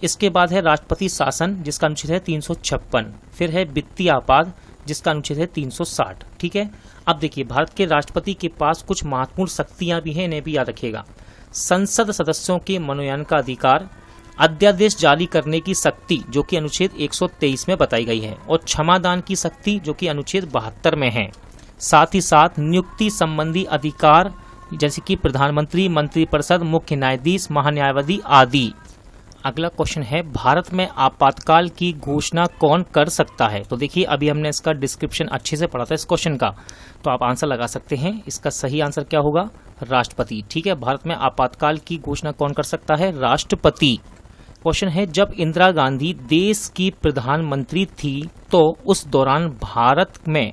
इसके बाद है राष्ट्रपति शासन, जिसका अनुच्छेद है 356। फिर है वित्तीय आपात, जिसका अनुच्छेद है 360। ठीक है, अब देखिए भारत के राष्ट्रपति के पास कुछ महत्वपूर्ण शक्तियां भी हैं, इन्हें भी याद रखिएगा। संसद सदस्यों के मनोनयन का अधिकार, अध्यादेश जारी करने की शक्ति जो कि अनुच्छेद 123 में बताई गई है, और क्षमादान की शक्ति जो कि अनुच्छेद 72 में है। साथ ही साथ नियुक्ति संबंधी अधिकार जैसे कि प्रधानमंत्री, मंत्रिपरिषद, मुख्य न्यायाधीश, महान्यायवादी आदि। अगला क्वेश्चन है भारत में आपातकाल की घोषणा कौन कर सकता है? तो देखिए अभी हमने इसका डिस्क्रिप्शन अच्छे से पढ़ा था इस क्वेश्चन का, तो आप आंसर लगा सकते हैं। इसका सही आंसर क्या होगा? राष्ट्रपति। ठीक है, भारत में आपातकाल की घोषणा कौन कर सकता है? राष्ट्रपति। क्वेश्चन है जब इंदिरा गांधी देश की प्रधानमंत्री थी तो उस दौरान भारत में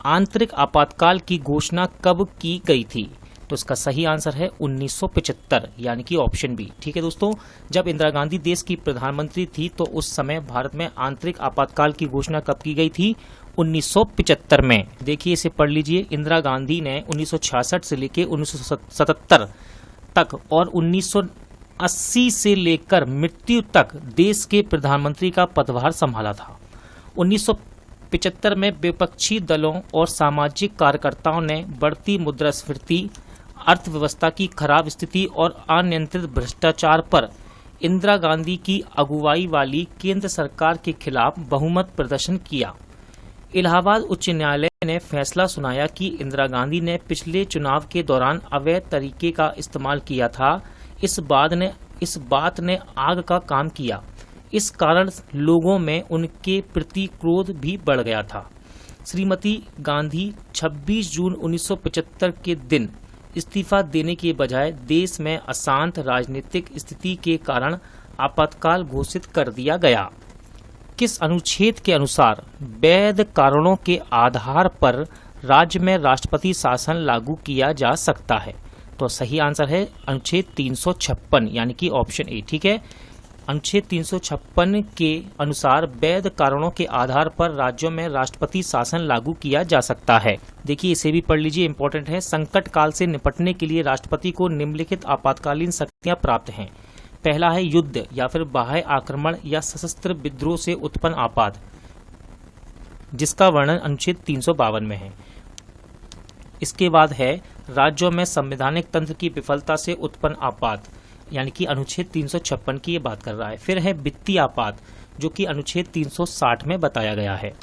आंतरिक आपातकाल की घोषणा कब की गई थी? तो इसका सही आंसर है 1975, यानी कि ऑप्शन बी। ठीक है दोस्तों, जब इंदिरा गांधी देश की प्रधानमंत्री थी तो उस समय भारत में आंतरिक आपातकाल की घोषणा कब की गई थी? 1975 में। देखिए इसे पढ़ लीजिए, इंदिरा गांधी ने 1966 से लेकर 1977 तक और 1980 से लेकर मृत्यु तक देश के प्रधानमंत्री का पदभार संभाला था। 1975 में विपक्षी दलों और सामाजिक कार्यकर्ताओं ने बढ़ती मुद्रास्फीति, अर्थव्यवस्था की खराब स्थिति और अनियंत्रित भ्रष्टाचार पर इंदिरा गांधी की अगुवाई वाली केंद्र सरकार के खिलाफ बहुमत प्रदर्शन किया। इलाहाबाद उच्च न्यायालय ने फैसला सुनाया कि इंदिरा गांधी ने पिछले चुनाव के दौरान अवैध तरीके का इस्तेमाल किया था। इस बात ने आग का काम किया। इस कारण लोगों में उनके प्रति क्रोध भी बढ़ गया था। श्रीमती गांधी 26 जून 1975 के दिन इस्तीफा देने के बजाय देश में अशांत राजनीतिक स्थिति के कारण आपातकाल घोषित कर दिया गया। किस अनुच्छेद के अनुसार वैध कारणों के आधार पर राज्य में राष्ट्रपति शासन लागू किया जा सकता है? तो सही आंसर है अनुच्छेद 356 यानी कि ऑप्शन ए। ठीक है, अनुच्छेद 356 के अनुसार वैध कारणों के आधार पर राज्यों में राष्ट्रपति शासन लागू किया जा सकता है। देखिए इसे भी पढ़ लीजिए, इंपॉर्टेंट है। संकट काल से निपटने के लिए राष्ट्रपति को निम्नलिखित आपातकालीन शक्तियां प्राप्त हैं। पहला है युद्ध या फिर बाह्य आक्रमण या सशस्त्र विद्रोह से उत्पन्न आपात, जिसका वर्णन अनुच्छेद 352 में है। इसके बाद है राज्यों में संवैधानिक तंत्र की विफलता से उत्पन्न आपात, यानी कि अनुच्छेद 356 की ये बात कर रहा है। फिर है वित्तीय आपात, जो कि अनुच्छेद 360 में बताया गया है।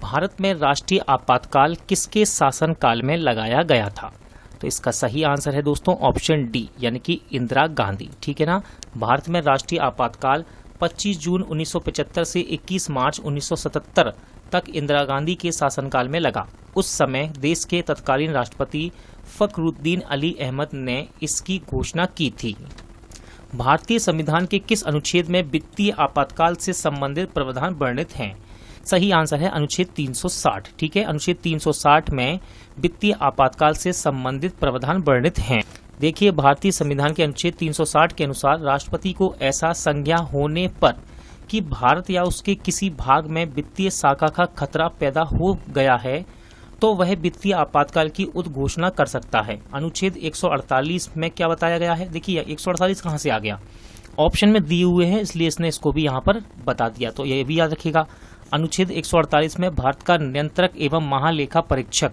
भारत में राष्ट्रीय आपातकाल किसके शासनकाल में लगाया गया था? तो इसका सही आंसर है दोस्तों ऑप्शन डी, यानी कि इंदिरा गांधी। ठीक है ना। भारत में राष्ट्रीय आपातकाल 25 जून 1975 से 21 मार्च 1977 तक इंदिरा गांधी के शासनकाल में लगा। उस समय देश के तत्कालीन राष्ट्रपति फखरुद्दीन अली अहमद ने इसकी घोषणा की थी। भारतीय संविधान के किस अनुच्छेद में वित्तीय आपातकाल से संबंधित प्रावधान वर्णित हैं? सही आंसर है अनुच्छेद 360। ठीक है, अनुच्छेद 360 में वित्तीय आपातकाल से संबंधित प्रावधान वर्णित हैं। देखिए भारतीय संविधान के अनुच्छेद 360 के अनुसार राष्ट्रपति को ऐसा संज्ञा होने पर कि भारत या उसके किसी भाग में वित्तीय शाखा का खतरा पैदा हो गया है तो वह वित्तीय आपातकाल की उद्घोषणा कर सकता है। अनुच्छेद 148 में क्या बताया गया है? देखिए 148 कहाँ से आ गया? ऑप्शन में दिए हुए हैं, इसलिए इसने इसको भी यहाँ पर बता दिया, तो ये भी याद रखिएगा। अनुच्छेद 148 में भारत का नियंत्रक एवं महालेखा परीक्षक,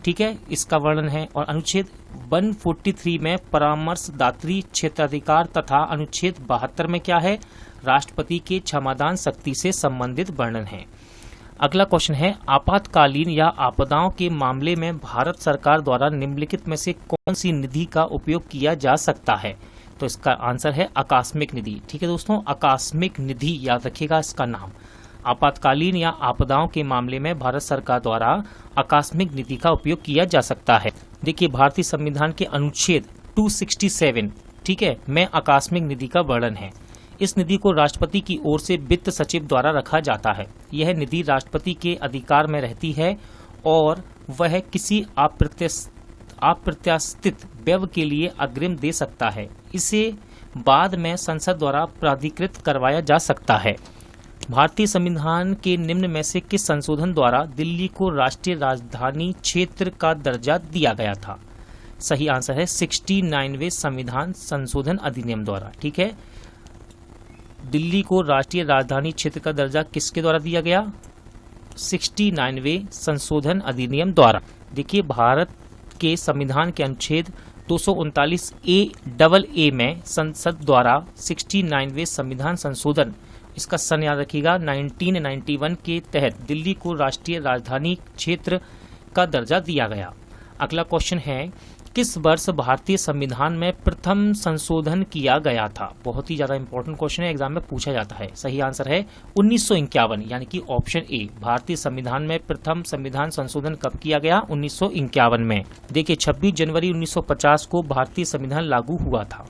ठीक है, इसका वर्णन है। और अनुच्छेद 143 में परामर्शदात्री क्षेत्राधिकार तथा अनुच्छेद 72 में क्या है? राष्ट्रपति के क्षमादान शक्ति से संबंधित वर्णन है। अगला क्वेश्चन है आपातकालीन या आपदाओं के मामले में भारत सरकार द्वारा निम्नलिखित में से कौन सी निधि का उपयोग किया जा सकता है? तो इसका आंसर है आकस्मिक निधि। ठीक है दोस्तों, आकस्मिक निधि याद रखिएगा इसका नाम। आपातकालीन या आपदाओं के मामले में भारत सरकार द्वारा आकस्मिक निधि का उपयोग किया जा सकता है। देखिए भारतीय संविधान के अनुच्छेद 267, ठीक है, में आकस्मिक निधि का वर्णन है। इस निधि को राष्ट्रपति की ओर से वित्त सचिव द्वारा रखा जाता है। यह निधि राष्ट्रपति के अधिकार में रहती है और वह किसी अप्रत्याशित व्यय के लिए अग्रिम दे सकता है। इसे बाद में संसद द्वारा प्राधिकृत करवाया जा सकता है। भारतीय संविधान के निम्न में से किस संशोधन द्वारा दिल्ली को राष्ट्रीय राजधानी क्षेत्र का दर्जा दिया गया था? सही आंसर है 69वें संविधान संशोधन अधिनियम द्वारा। ठीक है, दिल्ली को राष्ट्रीय राजधानी क्षेत्र का दर्जा किसके द्वारा दिया गया? 69वें संशोधन अधिनियम द्वारा। देखिए भारत के संविधान के अनुच्छेद 239A में संसद द्वारा 69वें संविधान संशोधन, इसका सन याद रखिएगा, 1991 के तहत दिल्ली को राष्ट्रीय राजधानी क्षेत्र का दर्जा दिया गया। अगला क्वेश्चन है किस वर्ष भारतीय संविधान में प्रथम संशोधन किया गया था? बहुत ही ज्यादा इंपॉर्टेंट क्वेश्चन है, एग्जाम में पूछा जाता है। सही आंसर है 1951, यानी कि ऑप्शन ए। भारतीय संविधान में प्रथम संविधान संशोधन कब किया गया? 1951 में। देखिए 26 जनवरी 1950 को भारतीय संविधान लागू हुआ था।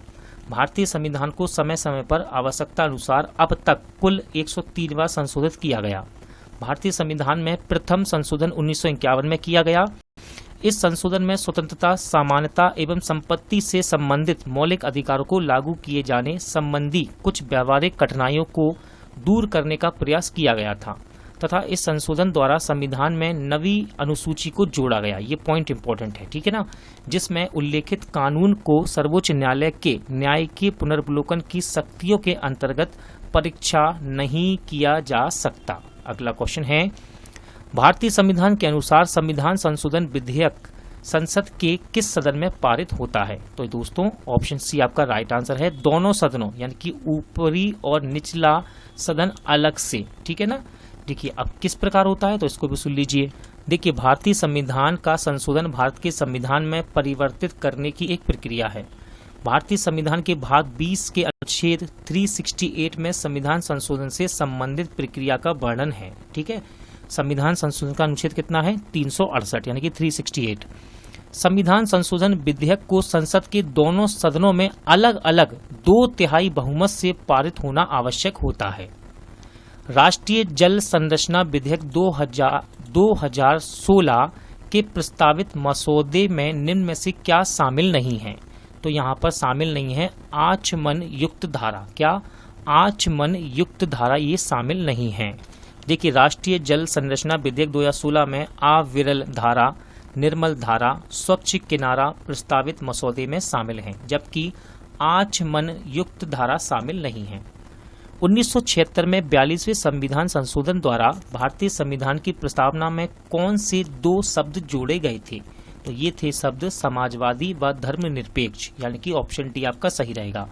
भारतीय संविधान को समय समय पर आवश्यकता अनुसार अब तक कुल 103 बार संशोधित किया गया। भारतीय संविधान में प्रथम संशोधन 1951 में किया गया। इस संशोधन में स्वतंत्रता, समानता एवं संपत्ति से संबंधित मौलिक अधिकारों को लागू किए जाने संबंधी कुछ व्यावहारिक कठिनाइयों को दूर करने का प्रयास किया गया था तथा इस संशोधन द्वारा संविधान में नवी अनुसूची को जोड़ा गया। ये पॉइंट इंपॉर्टेंट है, ठीक है ना, जिसमें उल्लेखित कानून को सर्वोच्च न्यायालय के न्याय के पुनर्वलोकन की शक्तियों के अंतर्गत परीक्षा नहीं किया जा सकता। अगला क्वेश्चन है भारतीय संविधान के अनुसार संविधान संशोधन विधेयक संसद के किस सदन में पारित होता है? तो दोस्तों ऑप्शन सी आपका राइट आंसर है, दोनों सदनों, यानी कि ऊपरी और निचला सदन अलग से। ठीक है ना। देखिए अब किस प्रकार होता है तो इसको भी सुन लीजिए। देखिए भारतीय संविधान का संशोधन भारत के संविधान में परिवर्तित करने की एक प्रक्रिया है। भारतीय संविधान के भाग 20 के अनुच्छेद 368 में संविधान संशोधन से संबंधित प्रक्रिया का वर्णन है। ठीक है, संविधान संशोधन का अनुच्छेद कितना है? 368 यानी कि 368। संविधान संशोधन विधेयक को संसद के दोनों सदनों में अलग अलग 2/3 बहुमत से पारित होना आवश्यक होता है। राष्ट्रीय जल संरचना विधेयक 2016 के प्रस्तावित मसौदे में निम्न में से क्या शामिल नहीं है? तो यहाँ पर शामिल नहीं है आचमन युक्त धारा। क्या? आचमन युक्त धारा ये शामिल नहीं है। देखिए, राष्ट्रीय जल संरचना विधेयक 2016 में अविरल धारा, निर्मल धारा, स्वच्छ किनारा प्रस्तावित मसौदे में शामिल हैं, जबकि आचमन युक्त धारा शामिल नहीं है। 1976 में 42वें संविधान संशोधन द्वारा भारतीय संविधान की प्रस्तावना में कौन से 2 शब्द जोड़े गए थे? तो ये थे शब्द समाजवादी व धर्मनिरपेक्ष, यानी कि ऑप्शन डी आपका सही रहेगा।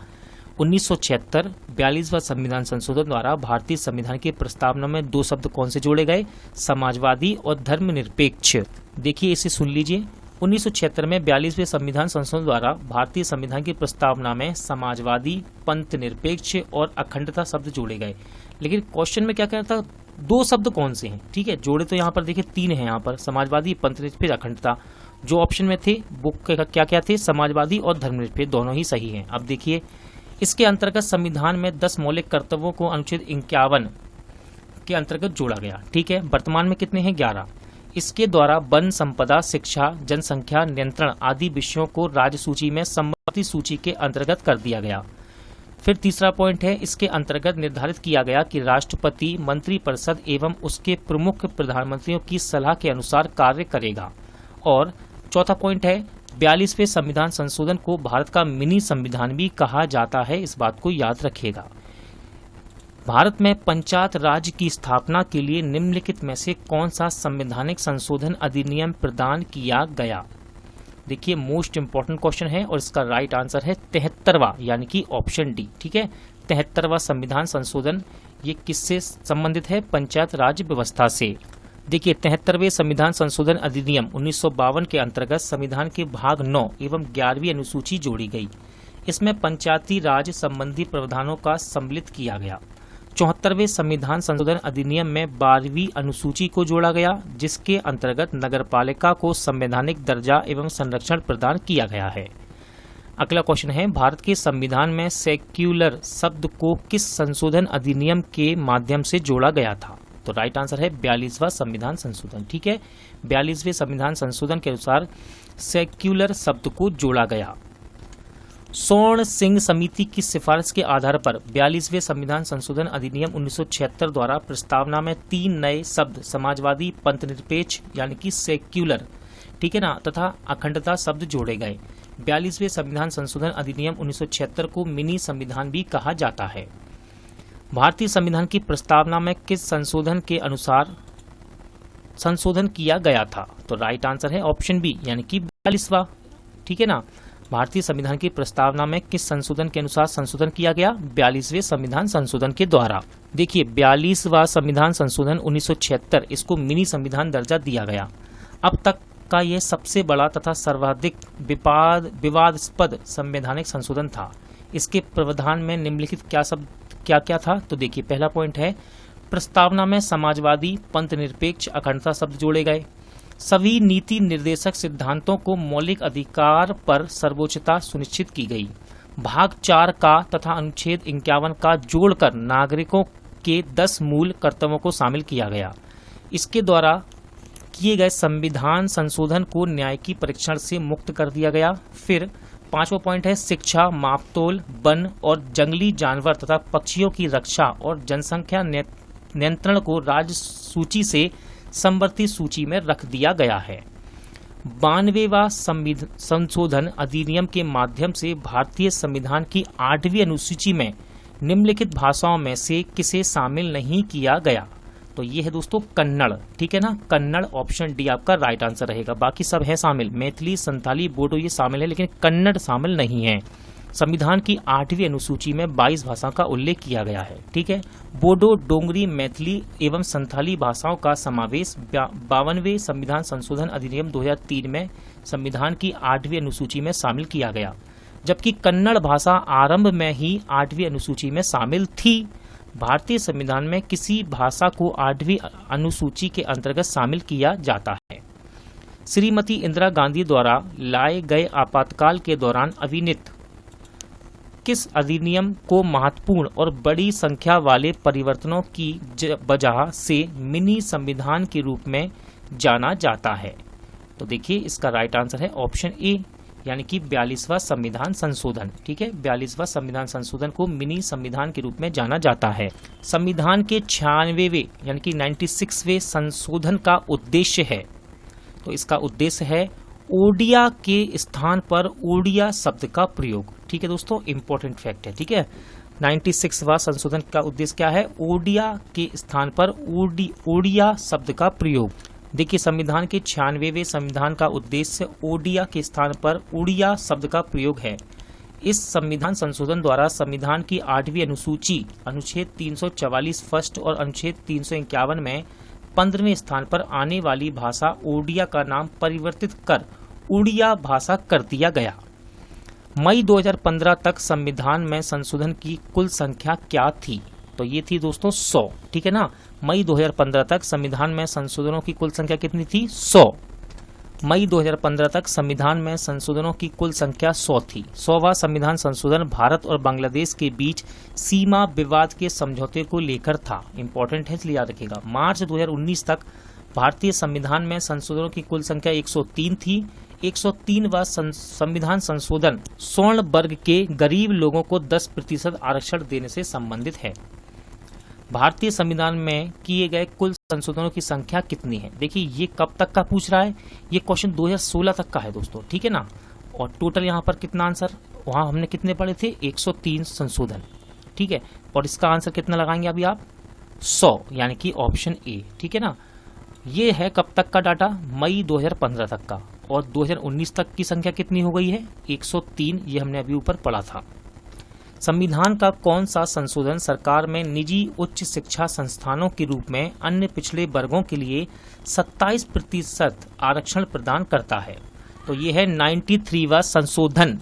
1976 42वां संविधान संशोधन द्वारा भारतीय संविधान की प्रस्तावना में 2 शब्द कौन से जोड़े गए? समाजवादी और धर्मनिरपेक्ष। देखिए, इसे सुन लीजिए। 1976 में 42वें संविधान संशोधन द्वारा भारतीय संविधान की प्रस्तावना में समाजवादी, पंथ निरपेक्ष और अखंडता शब्द जोड़े गए। लेकिन क्वेश्चन में क्या कहता था? 2 शब्द कौन से हैं? ठीक है, जोड़े तो यहाँ पर देखिए 3 हैं, यहाँ पर समाजवादी, पंथ निरपेक्ष, अखंडता। जो ऑप्शन में थे वो क्या क्या थे? समाजवादी और धर्मनिरपेक्ष, दोनों ही सही हैं। अब देखिए, इसके अंतर्गत संविधान में 10 मौलिक कर्तव्यों को अनुच्छेद 51 के अंतर्गत जोड़ा गया। ठीक है, वर्तमान में कितने हैं? 11। इसके द्वारा वन संपदा, शिक्षा, जनसंख्या नियंत्रण आदि विषयों को राज्य सूची में सम्मति सूची के अंतर्गत कर दिया गया। फिर तीसरा पॉइंट है, इसके अंतर्गत निर्धारित किया गया कि राष्ट्रपति मंत्रिपरिषद एवं उसके प्रमुख प्रधानमंत्रियों की सलाह के अनुसार कार्य करेगा। और चौथा पॉइंट है, 42वें संविधान संशोधन को भारत का मिनी संविधान भी कहा जाता है, इस बात को याद रखिएगा। भारत में पंचायत राज की स्थापना के लिए निम्नलिखित में से कौन सा संवैधानिक संशोधन अधिनियम प्रदान किया गया? देखिए, मोस्ट इंपॉर्टेंट क्वेश्चन है और इसका राइट आंसर है 73वां, यानी कि ऑप्शन डी। ठीक है, 73वां संविधान संशोधन ये किससे संबंधित है? पंचायत राज व्यवस्था से। देखिए, 73वें संविधान संशोधन अधिनियम 1952 के अंतर्गत संविधान के भाग 9 एवं 11वीं अनुसूची जोड़ी गई। इसमें पंचायती राज संबंधी प्रावधानों का सम्मिलित किया गया। 74वें संविधान संशोधन अधिनियम में 12वीं अनुसूची को जोड़ा गया, जिसके अंतर्गत नगरपालिका को संवैधानिक दर्जा एवं संरक्षण प्रदान किया गया है। अगला क्वेश्चन है, भारत के संविधान में सेक्युलर शब्द को किस संशोधन अधिनियम के माध्यम से जोड़ा गया था? तो राइट आंसर है 42वां संविधान संशोधन। ठीक है, 42वें संविधान संशोधन के अनुसार सेक्युलर शब्द को जोड़ा गया। स्वर्ण सिंह समिति की सिफारिश के आधार पर 42वें संविधान संशोधन अधिनियम 1976 द्वारा प्रस्तावना में 3 नए शब्द समाजवादी, पंथ निरपेक्ष यानी कि सेक्युलर, ठीक है ना, तथा अखंडता शब्द जोड़े गए। 42वें संविधान संशोधन अधिनियम 1976 को मिनी संविधान भी कहा जाता है। भारतीय संविधान की प्रस्तावना में किस संशोधन के अनुसार संशोधन किया गया था? तो राइट आंसर है ऑप्शन बी, यानी कि 42वां। ठीक है ना, भारतीय संविधान की प्रस्तावना में किस संशोधन के अनुसार संशोधन किया गया? 42वें संविधान संशोधन के द्वारा। देखिए, 42वां संविधान संशोधन 1976, इसको मिनी संविधान दर्जा दिया गया। अब तक का यह सबसे बड़ा तथा सर्वाधिक विवादास्पद संवैधानिक संशोधन था। इसके प्रावधान में निम्नलिखित क्या क्या था? तो देखिए, पहला पॉइंट है, प्रस्तावना में समाजवादी, पंथ निरपेक्ष, अखंडता शब्द जोड़े गए। सभी नीति निर्देशक सिद्धांतों को मौलिक अधिकार पर सर्वोच्चता सुनिश्चित की गई। भाग 4 का तथा अनुच्छेद 51 का जोड़कर नागरिकों के 10 मूल कर्तव्यों को शामिल किया गया। इसके द्वारा किए गए संविधान संशोधन को न्याय की परीक्षण से मुक्त कर दिया गया। फिर 5वां पॉइंट है, शिक्षा, मापतोल, वन और जंगली जानवर तथा पक्षियों की रक्षा और जनसंख्या नियंत्रण को राज्य सूची से समवर्ती सूची में रख दिया गया है। 92वां संशोधन अधिनियम के माध्यम से भारतीय संविधान की 8वीं अनुसूची में निम्नलिखित भाषाओं में से किसे शामिल नहीं किया गया? तो ये है दोस्तों कन्नड़। ठीक है ना, कन्नड़ ऑप्शन डी आपका राइट आंसर रहेगा। बाकी सब है शामिल, मैथिली, संथाली, बोडो ये शामिल है, लेकिन कन्नड़ शामिल नहीं है। संविधान की 8वीं अनुसूची में 22 भाषाओं का उल्लेख किया गया है। ठीक है, बोडो, डोंगरी, मैथिली एवं संथाली भाषाओं का समावेश 52वें संविधान संशोधन अधिनियम 2003 में संविधान की 8वीं अनुसूची में शामिल किया गया। जबकि कन्नड़ भाषा आरंभ में ही 8वीं अनुसूची में शामिल थी। भारतीय संविधान में किसी भाषा को 8वीं अनुसूची के अंतर्गत शामिल किया जाता है। श्रीमती इंदिरा गांधी द्वारा लाए गए आपातकाल के दौरान अविनीत किस अधिनियम को महत्वपूर्ण और बड़ी संख्या वाले परिवर्तनों की वजह से मिनी संविधान के रूप में जाना जाता है? तो देखिए इसका राइट आंसर है ऑप्शन ए, यानी कि 42वां संविधान संशोधन। ठीक है, 42वां संविधान संशोधन को मिनी संविधान के रूप में जाना जाता है। संविधान के 96वें यानी कि 96वें संशोधन का उद्देश्य है, तो इसका उद्देश्य है ओडिया के स्थान पर ओडिया शब्द का प्रयोग। ठीक है दोस्तों, इंपॉर्टेंट फैक्ट है। ठीक है, 96वां संशोधन का उद्देश्य क्या है? ओडिया के स्थान पर ओडिया शब्द का प्रयोग। देखिए संविधान के 96वें संविधान का उद्देश्य ओडिया के स्थान पर उड़िया शब्द का प्रयोग है। इस संविधान संशोधन द्वारा संविधान की 8वीं अनुसूची अनुच्छेद 344 फर्स्ट और अनुच्छेद 351 में 15वें स्थान पर आने वाली भाषा ओडिया का नाम परिवर्तित कर उड़िया भाषा कर दिया गया। मई 2015 तक संविधान में संशोधन की कुल संख्या क्या थी? तो ये थी दोस्तों 100। ठीक है ना, मई 2015 तक संविधान में संशोधनों की कुल संख्या कितनी थी? 100। मई 2015 तक संविधान में संशोधनों की कुल संख्या 100 थी। 100वां संविधान संशोधन भारत और बांग्लादेश के बीच सीमा विवाद के समझौते को लेकर था। इंपॉर्टेंट है, इसलिए याद रखिएगा। मार्च 2019 तक भारतीय संविधान में संशोधनों की कुल संख्या 103 थी। 103वां संविधान संशोधन स्वर्ण वर्ग के गरीब लोगों को 10% आरक्षण देने से संबंधित है। भारतीय संविधान में किए गए कुल संशोधनों की संख्या कितनी है? देखिए ये कब तक का पूछ रहा है, ये क्वेश्चन 2016 तक का है दोस्तों। ठीक है ना, और टोटल यहाँ पर कितना आंसर, वहां हमने कितने पढ़े थे? 103 संशोधन। ठीक है, और इसका आंसर कितना लगाएंगे अभी आप? 100, यानी कि ऑप्शन ए। ठीक है ना, ये है कब तक का डाटा? मई 2015 तक का। और 2019 तक की संख्या कितनी हो गई है? 103, ये हमने अभी ऊपर पढ़ा था। संविधान का कौन सा संशोधन सरकार में निजी उच्च शिक्षा संस्थानों के रूप में अन्य पिछड़े वर्गों के लिए 27% आरक्षण प्रदान करता है? तो ये है 93वां संशोधन।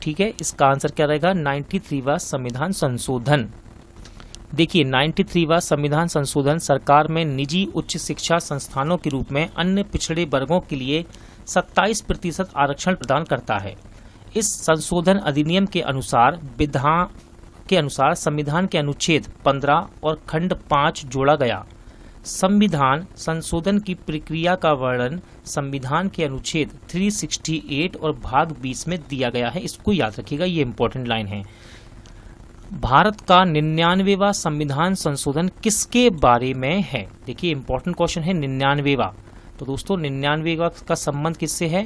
ठीक है, इसका आंसर क्या रहेगा? 93वां संविधान संशोधन। देखिए 93वां संविधान संशोधन सरकार में निजी उच्च शिक्षा संस्थानों के रूप में अन्य पिछड़े वर्गों के लिए 27% आरक्षण प्रदान करता है। इस संशोधन अधिनियम के अनुसार संविधान के अनुच्छेद 15 और खंड 5 जोड़ा गया। संविधान संशोधन की प्रक्रिया का वर्णन संविधान के अनुच्छेद 368 और भाग 20 में दिया गया है। इसको याद रखिएगा, ये इंपॉर्टेंट लाइन है। भारत का 99वां संविधान संशोधन किसके बारे में है? देखिए इंपॉर्टेंट क्वेश्चन है 99वां। तो दोस्तों 99वां का संबंध किससे है?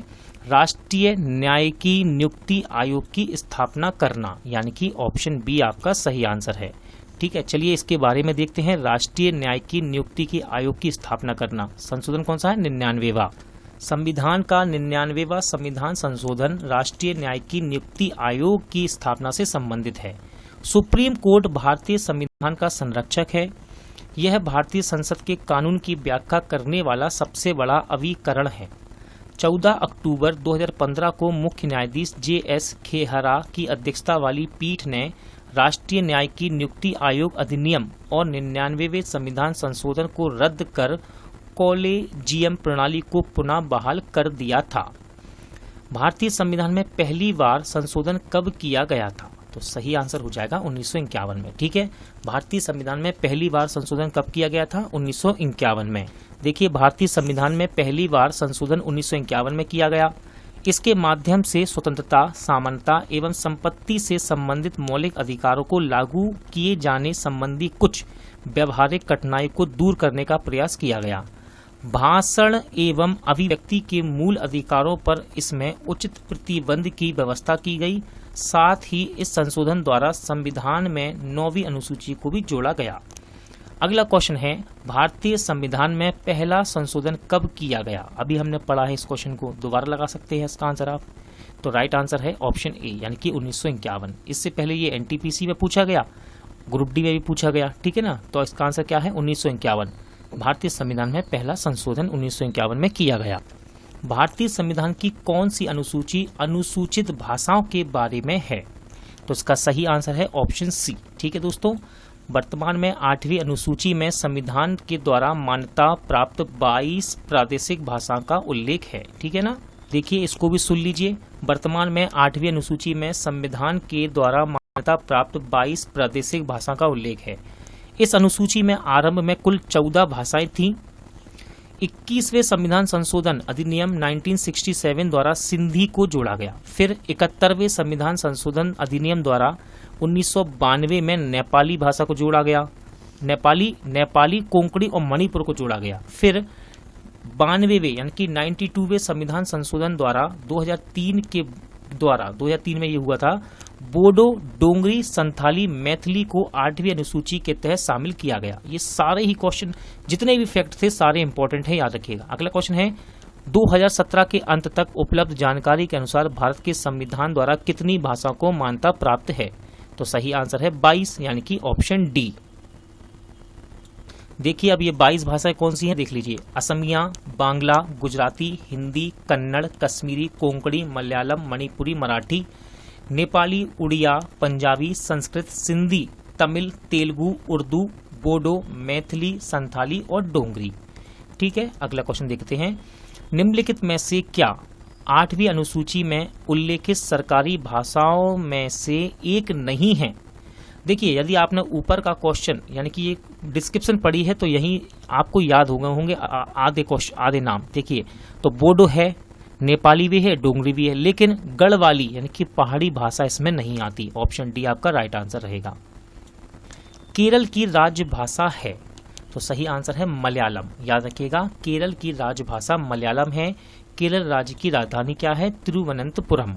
राष्ट्रीय न्यायिकी नियुक्ति आयोग की स्थापना करना, यानी कि ऑप्शन बी आपका सही आंसर है। ठीक है, चलिए इसके बारे में देखते हैं। राष्ट्रीय न्यायिकी नियुक्ति की आयोग की स्थापना करना, संशोधन कौन सा है? 99वां। संविधान का 99वां संविधान संशोधन राष्ट्रीय न्यायिकी नियुक्ति आयोग की स्थापना से संबंधित है। सुप्रीम कोर्ट भारतीय संविधान का संरक्षक है। यह भारतीय संसद के कानून की व्याख्या करने वाला सबसे बड़ा अभिकरण है। 14 अक्टूबर 2015 को मुख्य न्यायाधीश JS खेहरा की अध्यक्षता वाली पीठ ने राष्ट्रीय न्यायिकी नियुक्ति आयोग अधिनियम और 99वें संविधान संशोधन को रद्द कर कॉलेजियम प्रणाली को पुनः बहाल कर दिया था। भारतीय संविधान में पहली बार संशोधन कब किया गया था? तो सही आंसर हो जाएगा 1951 में। ठीक है, भारतीय संविधान में पहली बार संशोधन कब किया गया था? 1951 में। देखिए भारतीय संविधान में पहली बार संशोधन 1951 में किया गया। इसके माध्यम से स्वतंत्रता, समानता एवं संपत्ति से संबंधित मौलिक अधिकारों को लागू किए जाने संबंधी कुछ व्यवहारिक कठिनाई को दूर करने का प्रयास किया गया। भाषण एवं अभिव्यक्ति के मूल अधिकारों पर इसमें उचित प्रतिबंध की व्यवस्था की गई। साथ ही इस संशोधन द्वारा संविधान में 9वीं अनुसूची को भी जोड़ा गया। अगला क्वेश्चन है, भारतीय संविधान में पहला संशोधन कब किया गया? अभी हमने पढ़ा है, इस क्वेश्चन को दोबारा लगा सकते हैं इसका आंसर आप। तो राइट आंसर है ऑप्शन ए, यानी कि 1951। इससे पहले ये NTPC में पूछा गया, ग्रुप डी में भी पूछा गया। ठीक है ना, तो इसका आंसर क्या है? 1951। भारतीय संविधान में पहला संशोधन 1951 में किया गया। भारतीय संविधान की कौन सी अनुसूची अनुसूचित भाषाओं के बारे में है? तो इसका सही आंसर है ऑप्शन सी। ठीक है दोस्तों, वर्तमान में 8वीं अनुसूची में संविधान के द्वारा मान्यता प्राप्त 22 प्रादेशिक भाषाओं का उल्लेख है। ठीक है ना, देखिए इसको भी सुन लीजिए। वर्तमान में 8वीं अनुसूची में संविधान के द्वारा मान्यता प्राप्त 22 प्रादेशिक भाषा का उल्लेख है। इस अनुसूची में आरंभ में कुल 14 भाषाएं थीं। 21वें संविधान संशोधन अधिनियम 1967 द्वारा सिंधी को जोड़ा गया। फिर 71वें संविधान संशोधन अधिनियम द्वारा 1992 में नेपाली भाषा को जोड़ा गया। नेपाली, कोंकणी और मणिपुर को जोड़ा गया। फिर 92वें यानी कि 92वें संविधान संशोधन द्वारा 2003 में ये हुआ था, बोडो, डोंगरी, संथाली, मैथिली को 8वीं अनुसूची के तहत शामिल किया गया। ये सारे ही क्वेश्चन, जितने भी फैक्ट थे सारे इंपॉर्टेंट हैं, याद रखिएगा। अगला क्वेश्चन है 2017 के अंत तक उपलब्ध जानकारी के अनुसार भारत के संविधान द्वारा कितनी भाषाओं को मान्यता प्राप्त है? तो सही आंसर है 22 यानी कि ऑप्शन डी। देखिए अब ये 22 भाषाएं कौन सी हैं देख लीजिए। असमिया, बांग्ला, गुजराती, हिंदी, कन्नड़, कश्मीरी, कोंकणी, मलयालम, मणिपुरी, मराठी, नेपाली, उड़िया, पंजाबी, संस्कृत, सिंधी, तमिल, तेलुगु, उर्दू, बोडो, मैथिली, संथाली और डोंगरी। ठीक है, अगला क्वेश्चन देखते हैं। निम्नलिखित में से क्या 8वीं अनुसूची में उल्लेखित सरकारी भाषाओं में से एक नहीं है? देखिए यदि आपने ऊपर का क्वेश्चन यानी कि ये डिस्क्रिप्शन पढ़ी है तो यही आपको याद हो गए होंगे आधे नाम। देखिए तो बोडो है, नेपाली भी है, डोंगरी भी है, लेकिन गढ़वाली यानी कि पहाड़ी भाषा इसमें नहीं आती। ऑप्शन डी आपका राइट आंसर रहेगा। केरल की राजभाषा है? तो सही आंसर है मलयालम। याद रखिएगा, केरल की राजभाषा मलयालम है। केरल राज्य की राजधानी क्या है? तिरुवनंतपुरम।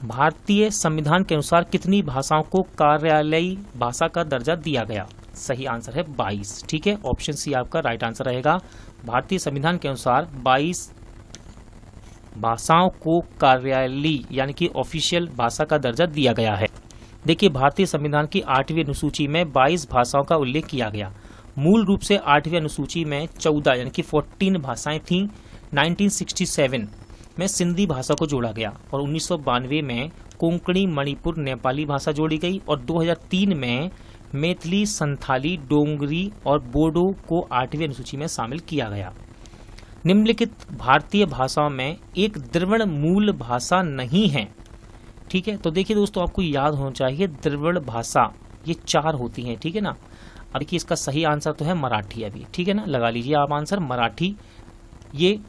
भारतीय संविधान के अनुसार कितनी भाषाओं को कार्यालयीय भाषा का दर्जा दिया गया? सही आंसर है 22। ठीक है, ऑप्शन सी आपका राइट आंसर रहेगा। भारतीय संविधान के अनुसार 22 भाषाओं को कार्यालयीय यानी कि ऑफिशियल भाषा का दर्जा दिया गया है। देखिए भारतीय संविधान की 8वीं अनुसूची में 22 भाषाओं का उल्लेख किया गया। मूल रूप से 8वीं अनुसूची में 14 यानी कि 14 भाषाएं थीं। 1967 में सिंधी भाषा को जोड़ा गया और 1992 में कोंकणी, मणिपुर, नेपाली भाषा जोड़ी गई और 2003 में मैथिली, संथाली, डोंगरी और बोडो को 8वीं अनुसूची में शामिल किया गया। निम्नलिखित भारतीय भाषाओं में एक द्रविड़ मूल भाषा नहीं है। ठीक है, तो देखिए दोस्तों आपको याद होना चाहिए द्रविड़ भाषा ये 4 होती हैं। ठीक है ना, अब देखिए इसका सही आंसर तो है मराठी अभी। ठीक है ना, लगा लीजिए आप आंसर मराठी। ये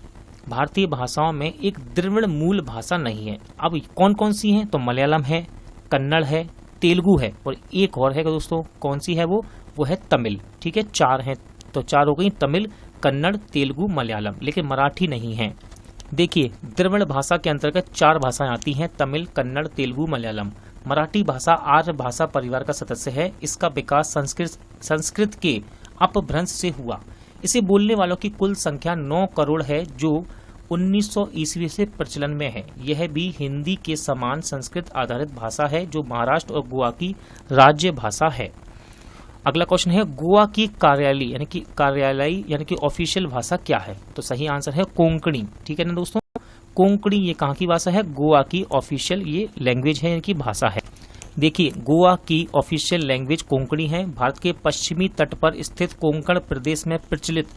भारतीय भाषाओं में एक द्रविड़ मूल भाषा नहीं है। अब कौन कौन सी हैं? तो मलयालम है, कन्नड़ है, तेलुगु है और एक और है दोस्तों, कौन सी है वो है तमिल। ठीक है, 4 हैं तो 4 हो गई, तमिल, कन्नड़, तेलुगु, मलयालम, लेकिन मराठी नहीं है। देखिए द्रविड़ भाषा के अंतर्गत 4 भाषाएं आती हैं, तमिल, कन्नड़, तेलुगु, मलयालम। मराठी भाषा आर्य भाषा परिवार का सदस्य है। इसका विकास संस्कृत के अपभ्रंश से हुआ। इसे बोलने वालों की कुल संख्या 9 करोड़ है जो 1900 ईस्वी से प्रचलन में है। यह भी हिंदी के समान संस्कृत आधारित भाषा है जो महाराष्ट्र और गोवा की राज्य भाषा है। अगला क्वेश्चन है गोवा की कार्यालयीय यानी कि ऑफिशियल भाषा क्या है? तो सही आंसर है कोंकणी। ठीक है ना दोस्तों, कोंकणी ये कहाँ की भाषा है? गोवा की ऑफिशियल ये लैंग्वेज है यानी कि भाषा है। देखिए गोवा की ऑफिशियल लैंग्वेज कोंकणी है। भारत के पश्चिमी तट पर स्थित कोंकण प्रदेश में प्रचलित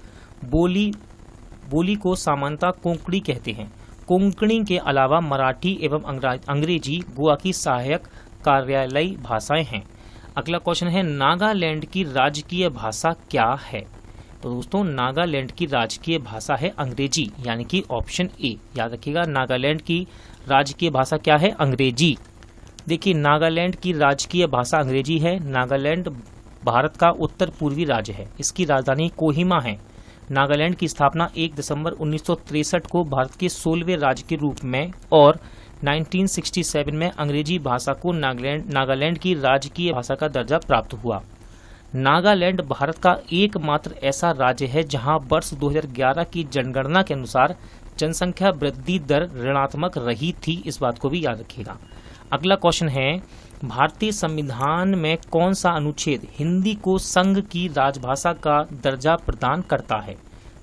बोली को सामान्यतः कोंकणी कहते हैं। कोंकणी के अलावा मराठी एवं अंग्रेजी गोवा की सहायक कार्यालयीय भाषाएं हैं। अगला क्वेश्चन है नागालैंड की राजकीय भाषा क्या है? तो दोस्तों नागालैंड की राजकीय भाषा है अंग्रेजी यानी कि ऑप्शन ए। याद रखिएगा, नागालैंड की राजकीय भाषा क्या है? अंग्रेजी। देखिए नागालैंड की राजकीय भाषा अंग्रेजी है। नागालैंड भारत का उत्तर पूर्वी राज्य है। इसकी राजधानी कोहिमा है। नागालैंड की स्थापना 1 दिसंबर 1963 को भारत के 16वें राज्य के रूप में और 1967 में अंग्रेजी भाषा को नागालैंड की राजकीय भाषा का दर्जा प्राप्त हुआ। नागालैंड भारत का एकमात्र ऐसा राज्य है जहां वर्ष 2011 की जनगणना के अनुसार जनसंख्या वृद्धि दर ऋणात्मक रही थी। इस बात को भी याद रखिएगा। अगला क्वेश्चन है भारतीय संविधान में कौन सा अनुच्छेद हिंदी को संघ की राजभाषा का दर्जा प्रदान करता है?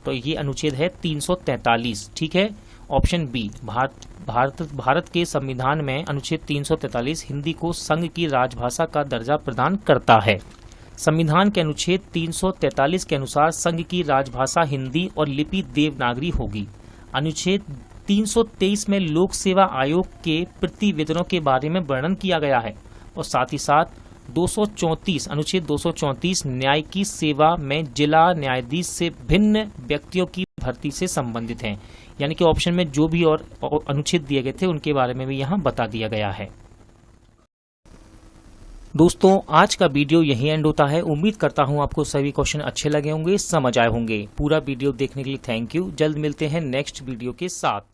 तो ये अनुच्छेद है 343, ठीक है। ऑप्शन बी, भारत के संविधान में अनुच्छेद 343 हिंदी को संघ की राजभाषा का दर्जा प्रदान करता है। संविधान के अनुच्छेद 343 के अनुसार संघ की राजभाषा हिंदी और लिपि देवनागरी होगी। अनुच्छेद 323 में लोक सेवा आयोग के प्रतिवेदनों के बारे में वर्णन किया गया है और साथ ही साथ 234 अनुच्छेद 234 न्याय की सेवा में जिला न्यायाधीश से भिन्न व्यक्तियों की भर्ती से संबंधित हैं। यानी कि ऑप्शन में जो भी और अनुच्छेद दिए गए थे उनके बारे में भी यहाँ बता दिया गया है। दोस्तों आज का वीडियो यहीं एंड होता है। उम्मीद करता हूँ आपको सभी क्वेश्चन अच्छे लगे होंगे, समझ आए होंगे। पूरा वीडियो देखने के लिए थैंक यू। जल्द मिलते हैं नेक्स्ट वीडियो के साथ।